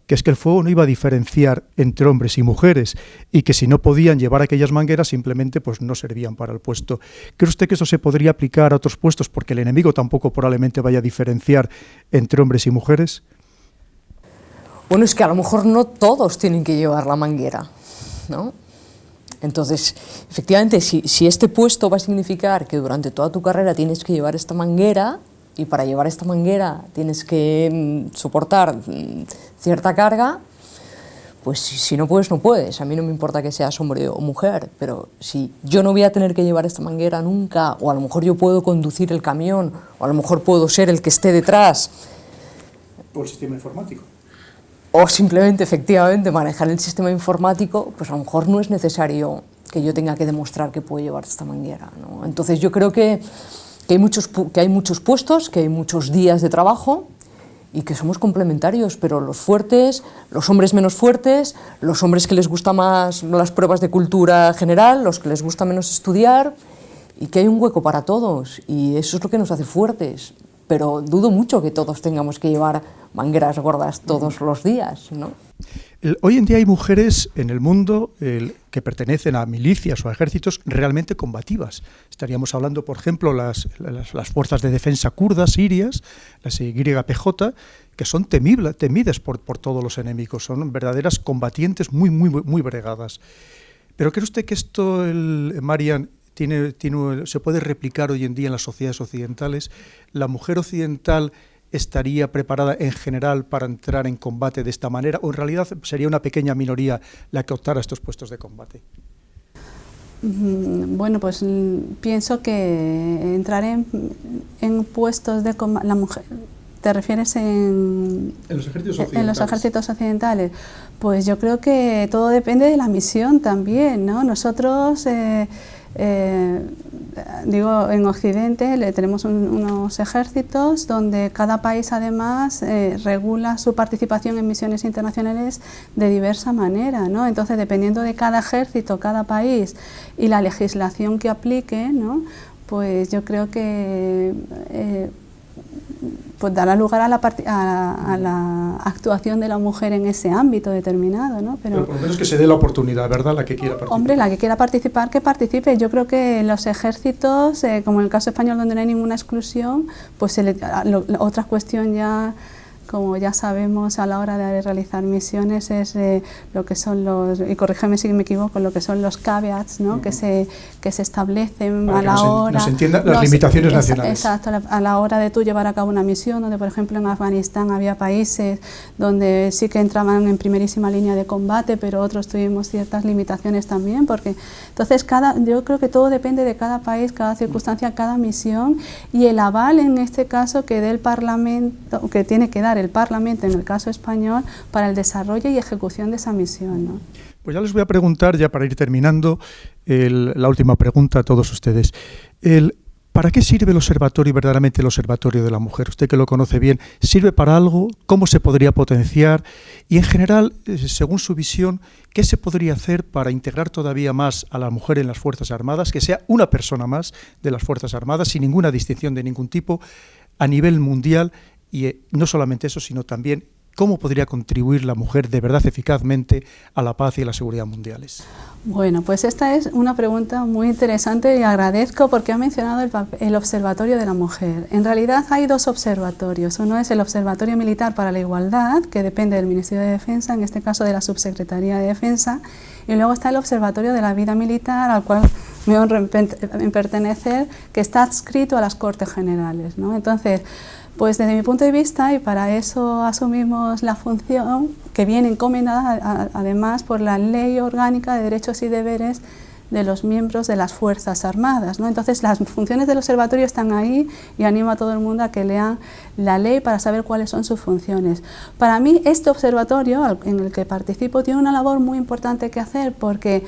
que es que el fuego no iba a diferenciar entre hombres y mujeres y que si no podían llevar aquellas mangueras simplemente pues no servían para el puesto. ¿Cree usted que eso se podría aplicar a otros puestos porque el enemigo tampoco probablemente vaya a diferenciar entre hombres y mujeres? Bueno, es que a lo mejor no todos tienen que llevar la manguera, ¿no? Entonces, efectivamente, si este puesto va a significar que durante toda tu carrera tienes que llevar esta manguera, y para llevar esta manguera tienes que soportar cierta carga, pues si no puedes, no puedes. A mí no me importa que seas hombre o mujer, pero si yo no voy a tener que llevar esta manguera nunca, o a lo mejor yo puedo conducir el camión, o a lo mejor puedo ser el que esté detrás. Por el sistema informático. O simplemente, efectivamente, manejar el sistema informático, pues a lo mejor no es necesario que yo tenga que demostrar que puedo llevar esta manguera, ¿no? Entonces yo creo que hay muchos puestos, que hay muchos días de trabajo y que somos complementarios, pero los fuertes, los hombres menos fuertes, los hombres que les gustan más las pruebas de cultura general, los que les gusta menos estudiar, y que hay un hueco para todos, y eso es lo que nos hace fuertes. Pero dudo mucho que todos tengamos que llevar mangueras gordas todos los días, ¿no? Hoy en día hay mujeres en el mundo que pertenecen a milicias o a ejércitos realmente combativas. Estaríamos hablando, por ejemplo, las fuerzas de defensa kurdas, sirias, las YPJ, que son temidas por todos los enemigos, son verdaderas combatientes muy bregadas. Pero ¿cree usted que esto, Marian, se puede replicar hoy en día en las sociedades occidentales? ¿La mujer occidental estaría preparada en general para entrar en combate de esta manera, o en realidad sería una pequeña minoría la que optara a estos puestos de combate? Bueno, pues pienso que entrar en puestos de combate, la mujer, ¿te refieres en los ejércitos occidentales? En los ejércitos occidentales? Pues yo creo que todo depende de la misión también, ¿no? Nosotros en Occidente tenemos unos ejércitos donde cada país además regula su participación en misiones internacionales de diversa manera, ¿no? Entonces, dependiendo de cada ejército, cada país y la legislación que aplique, ¿no? Pues yo creo que pues dará lugar a la actuación de la mujer en ese ámbito determinado, ¿no? Pero por lo menos que se dé la oportunidad, ¿verdad?, la que quiera participar. Hombre, la que quiera participar, que participe. Yo creo que en los ejércitos, como en el caso español donde no hay ninguna exclusión, pues otra cuestión ya, como ya sabemos a la hora de realizar misiones, es lo que son los, y corrígeme si me equivoco, lo que son los caveats, ¿no? Que se establecen para a la hora... Nos entiendan las limitaciones nacionales. Exacto, a la hora de tú llevar a cabo una misión, donde por ejemplo en Afganistán había países donde sí que entraban en primerísima línea de combate, pero otros tuvimos ciertas limitaciones también, porque entonces yo creo que todo depende de cada país, cada circunstancia, cada misión, y el aval en este caso que dé el Parlamento, que tiene que dar el Parlamento en el caso español para el desarrollo y ejecución de esa misión, ¿no? Pues ya les voy a preguntar, ya para ir terminando, la última pregunta a todos ustedes. ¿Para qué sirve el observatorio, verdaderamente el Observatorio de la Mujer? Usted que lo conoce bien, ¿sirve para algo? ¿Cómo se podría potenciar? Y en general, según su visión, ¿qué se podría hacer para integrar todavía más a la mujer en las Fuerzas Armadas, que sea una persona más de las Fuerzas Armadas, sin ninguna distinción de ningún tipo, a nivel mundial? Y no solamente eso, sino también cómo podría contribuir la mujer de verdad eficazmente a la paz y a la seguridad mundiales. Bueno, pues esta es una pregunta muy interesante y agradezco porque ha mencionado el Observatorio de la Mujer. En realidad hay dos observatorios. Uno es el Observatorio Militar para la Igualdad, que depende del Ministerio de Defensa, en este caso de la Subsecretaría de Defensa, y luego está el Observatorio de la Vida Militar, al cual me honro en pertenecer, que está adscrito a las Cortes Generales, ¿no? Entonces, pues desde mi punto de vista, y para eso asumimos la función que viene encomendada además por la Ley Orgánica de Derechos y Deberes de los miembros de las Fuerzas Armadas, ¿no? Entonces las funciones del observatorio están ahí y animo a todo el mundo a que lean la ley para saber cuáles son sus funciones. Para mí este observatorio en el que participo tiene una labor muy importante que hacer porque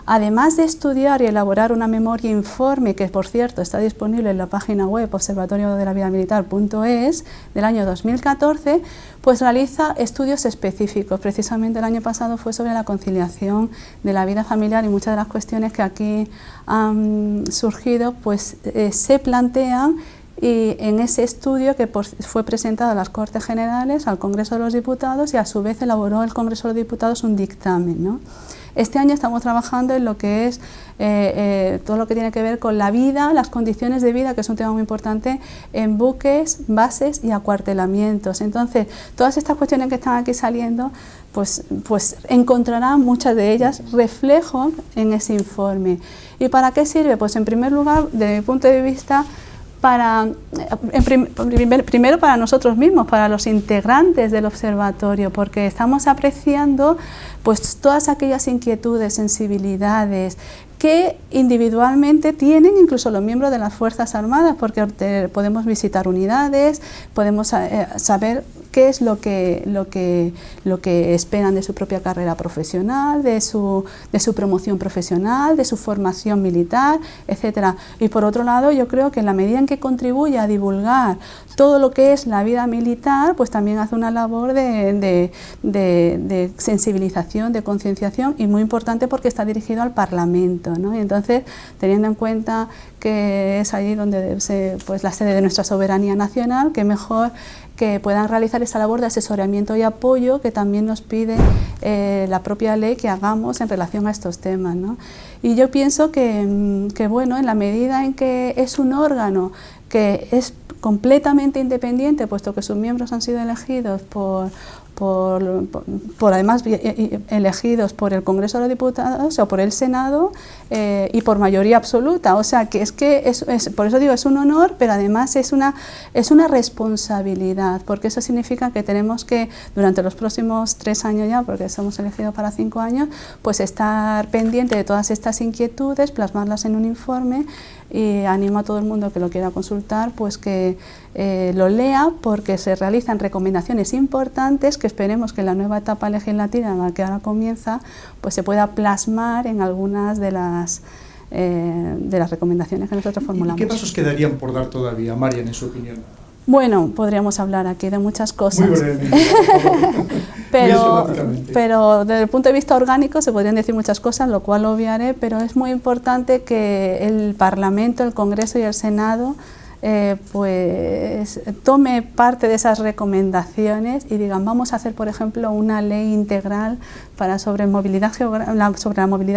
además de estudiar y elaborar una memoria informe, que por cierto está disponible en la página web observatoriodelavida-militar.es del año 2014, pues realiza estudios específicos. Precisamente el año pasado fue sobre la conciliación de la vida familiar y muchas de las cuestiones que aquí han surgido pues se plantean y en ese estudio que fue presentado a las Cortes Generales, al Congreso de los Diputados, y a su vez elaboró el Congreso de los Diputados un dictamen, ¿no? Este año estamos trabajando en lo que es todo lo que tiene que ver con la vida, las condiciones de vida, que es un tema muy importante, en buques, bases y acuartelamientos. Entonces, todas estas cuestiones que están aquí saliendo, pues encontrarán muchas de ellas reflejo en ese informe. ¿Y para qué sirve? Pues en primer lugar, desde mi punto de vista, primero para nosotros mismos, para los integrantes del observatorio, porque estamos apreciando pues todas aquellas inquietudes, sensibilidades que individualmente tienen incluso los miembros de las Fuerzas Armadas, porque podemos visitar unidades, podemos saber qué es lo que esperan de su propia carrera profesional, de su promoción profesional, de su formación militar, etcétera. Y por otro lado, yo creo que en la medida en que contribuye a divulgar todo lo que es la vida militar, pues también hace una labor de sensibilización, de concienciación, y muy importante porque está dirigido al Parlamento, ¿no? Y entonces, teniendo en cuenta que es allí donde debe ser, pues, la sede de nuestra soberanía nacional, que mejor que puedan realizar esa labor de asesoramiento y apoyo que también nos pide la propia ley que hagamos en relación a estos temas, ¿no? Y yo pienso que bueno, en la medida en que es un órgano que es completamente independiente, puesto que sus miembros han sido elegidos además elegidos por el Congreso de los Diputados o por el Senado y por mayoría absoluta, o sea que por eso digo, es un honor, pero además es una responsabilidad, porque eso significa que tenemos que durante los próximos 3 años ya, porque somos elegidos para 5 años, pues estar pendiente de todas estas inquietudes, plasmarlas en un informe, y animo a todo el mundo que lo quiera consultar, pues que lo lea, porque se realizan recomendaciones importantes que esperemos que en la nueva etapa legislativa en la que ahora comienza, pues se pueda plasmar en algunas de las recomendaciones que nosotros formulamos. ¿Y qué pasos quedarían por dar todavía, Marian, en su opinión? Bueno, podríamos hablar aquí de muchas cosas. Muy brevemente, por favor. pero desde el punto de vista orgánico se podrían decir muchas cosas, lo cual obviaré, pero es muy importante que el Parlamento, el Congreso y el Senado pues tome parte de esas recomendaciones y digan, vamos a hacer, por ejemplo, una ley integral sobre la movilidad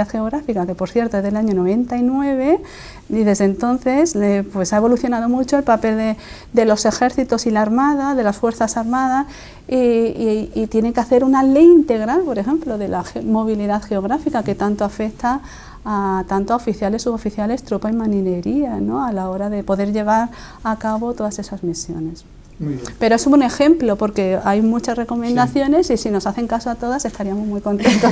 geográfica, que por cierto es del año 99, y desde entonces pues ha evolucionado mucho el papel de los ejércitos y la Armada, de las Fuerzas Armadas, y tiene que hacer una ley integral, por ejemplo, de la movilidad geográfica, que tanto afecta tanto a oficiales, suboficiales, tropa y marinería, ¿no?, a la hora de poder llevar a cabo todas esas misiones. Muy bien. Pero es un buen ejemplo, porque hay muchas recomendaciones, sí, y si nos hacen caso a todas estaríamos muy contentos.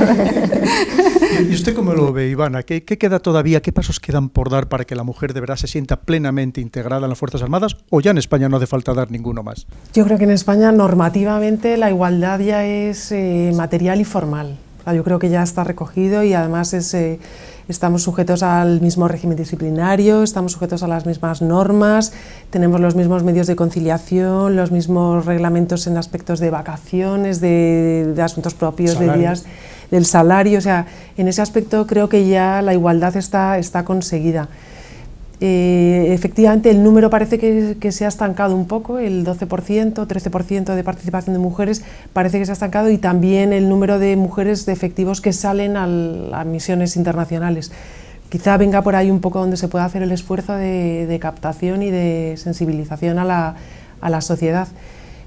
¿Y usted cómo lo ve, Ivana? ¿Qué queda todavía, qué pasos quedan por dar para que la mujer de verdad se sienta plenamente integrada en las Fuerzas Armadas, o ya en España no hace falta dar ninguno más? Yo creo que en España normativamente la igualdad ya es material y formal. O sea, yo creo que ya está recogido, y además estamos sujetos al mismo régimen disciplinario, estamos sujetos a las mismas normas, tenemos los mismos medios de conciliación, los mismos reglamentos en aspectos de vacaciones, de asuntos propios, salario, de días, del salario. O sea, en ese aspecto creo que ya la igualdad está conseguida. Efectivamente, el número parece que se ha estancado un poco, el 12%, 13% de participación de mujeres parece que se ha estancado, y también el número de mujeres de efectivos que salen a misiones internacionales. Quizá venga por ahí un poco donde se pueda hacer el esfuerzo de captación y de sensibilización a la sociedad.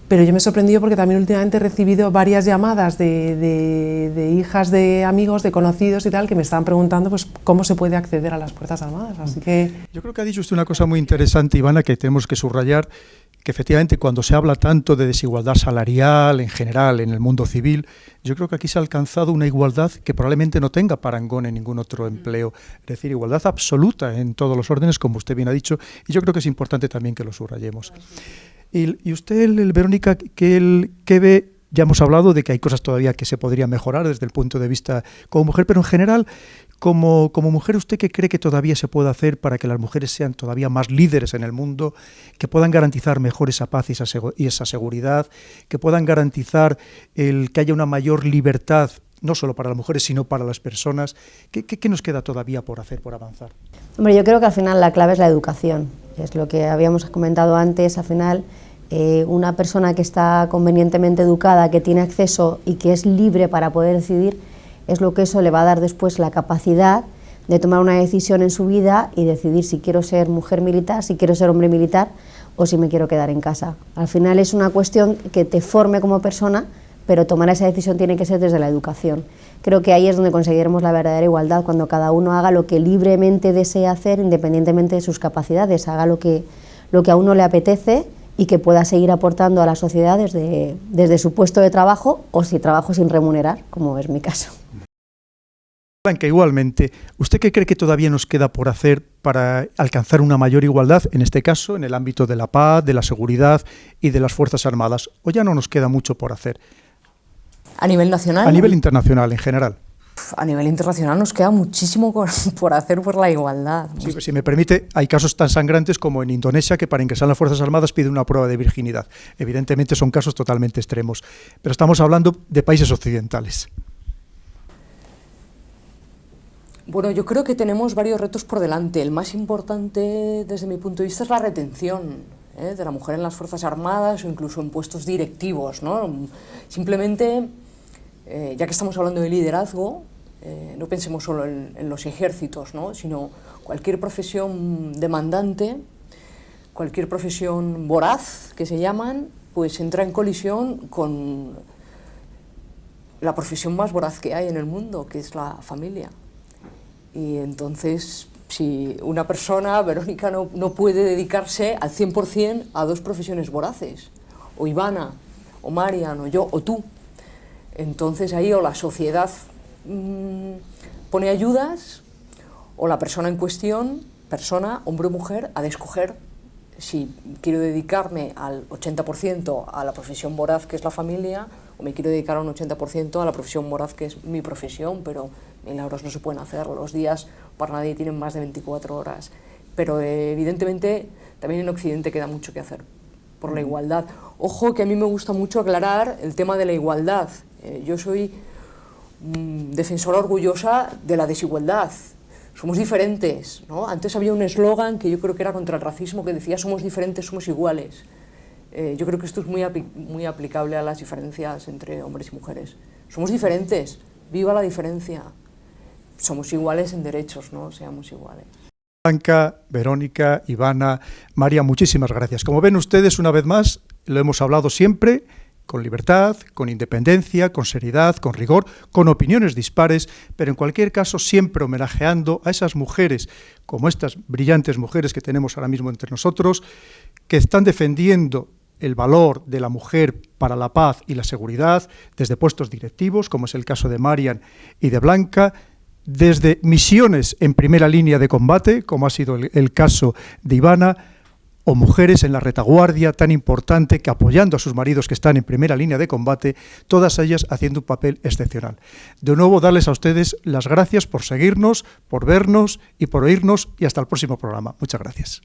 Pero yo me he sorprendido porque también últimamente he recibido varias llamadas de hijas de amigos, de conocidos y tal, que me estaban preguntando pues cómo se puede acceder a las Fuerzas Armadas. Así que yo creo que ha dicho usted una cosa muy interesante, Ivana, que tenemos que subrayar, que efectivamente cuando se habla tanto de desigualdad salarial en general en el mundo civil, yo creo que aquí se ha alcanzado una igualdad que probablemente no tenga parangón en ningún otro empleo, es decir, igualdad absoluta en todos los órdenes, como usted bien ha dicho, y yo creo que es importante también que lo subrayemos. Y usted, Verónica, ¿qué ve? Ya hemos hablado de que hay cosas todavía que se podrían mejorar desde el punto de vista como mujer, pero en general, como mujer, ¿usted qué cree que todavía se puede hacer para que las mujeres sean todavía más líderes en el mundo, que puedan garantizar mejor esa paz y esa seguridad, que puedan garantizar que haya una mayor libertad, no solo para las mujeres, sino para las personas? ¿Qué nos queda todavía por hacer, por avanzar? Hombre, yo creo que al final la clave es la educación. Es lo que habíamos comentado antes, al final, una persona que está convenientemente educada, que tiene acceso y que es libre para poder decidir, es lo que eso le va a dar después la capacidad de tomar una decisión en su vida y decidir si quiero ser mujer militar, si quiero ser hombre militar o si me quiero quedar en casa. Al final es una cuestión que te forme como persona, pero tomar esa decisión tiene que ser desde la educación. Creo que ahí es donde conseguiremos la verdadera igualdad, cuando cada uno haga lo que libremente desea hacer, independientemente de sus capacidades, haga lo que a uno le apetece y que pueda seguir aportando a la sociedad desde su puesto de trabajo o si trabajo sin remunerar, como es mi caso. Blanca, igualmente, ¿usted qué cree que todavía nos queda por hacer para alcanzar una mayor igualdad, en este caso, en el ámbito de la paz, de la seguridad y de las Fuerzas Armadas? ¿O ya no nos queda mucho por hacer? ¿A nivel nacional? A nivel internacional, en general. A nivel internacional nos queda muchísimo por hacer por la igualdad. Sí, si me permite, hay casos tan sangrantes como en Indonesia, que para ingresar en las Fuerzas Armadas pide una prueba de virginidad. Evidentemente son casos totalmente extremos, pero estamos hablando de países occidentales. Bueno, yo creo que tenemos varios retos por delante. El más importante, desde mi punto de vista, es la retención de la mujer en las Fuerzas Armadas o incluso en puestos directivos, ¿no? Simplemente, ya que estamos hablando de liderazgo, no pensemos solo en los ejércitos, ¿no? Sino cualquier profesión demandante, cualquier profesión voraz, que se llaman, pues entra en colisión con la profesión más voraz que hay en el mundo, que es la familia. Y entonces, si una persona, Verónica, no puede dedicarse al 100% a dos profesiones voraces, o Ivana, o Marian, o yo, o tú, entonces ahí o la sociedad pone ayudas, o la persona en cuestión, persona, hombre o mujer, ha de escoger si quiero dedicarme al 80% a la profesión voraz que es la familia, o me quiero dedicar a un 80% a la profesión voraz que es mi profesión, pero milagros no se pueden hacer, los días para nadie tienen más de 24 horas. Pero evidentemente también en Occidente queda mucho que hacer por la igualdad. Ojo que a mí me gusta mucho aclarar el tema de la igualdad. Yo soy defensora orgullosa de la desigualdad. Somos diferentes, ¿no? Antes había un eslogan que yo creo que era contra el racismo que decía somos diferentes, somos iguales. Yo creo que esto es muy aplicable a las diferencias entre hombres y mujeres. Somos diferentes, viva la diferencia. Somos iguales en derechos, ¿no? Seamos iguales. Blanca, Verónica, Ivana, María, muchísimas gracias. Como ven ustedes, una vez más, lo hemos hablado siempre, con libertad, con independencia, con seriedad, con rigor, con opiniones dispares, pero en cualquier caso siempre homenajeando a esas mujeres, como estas brillantes mujeres que tenemos ahora mismo entre nosotros, que están defendiendo el valor de la mujer para la paz y la seguridad desde puestos directivos, como es el caso de Marian y de Blanca, desde misiones en primera línea de combate, como ha sido el caso de Ivana, o mujeres en la retaguardia tan importante que apoyando a sus maridos que están en primera línea de combate, todas ellas haciendo un papel excepcional. De nuevo, darles a ustedes las gracias por seguirnos, por vernos y por oírnos, y hasta el próximo programa. Muchas gracias.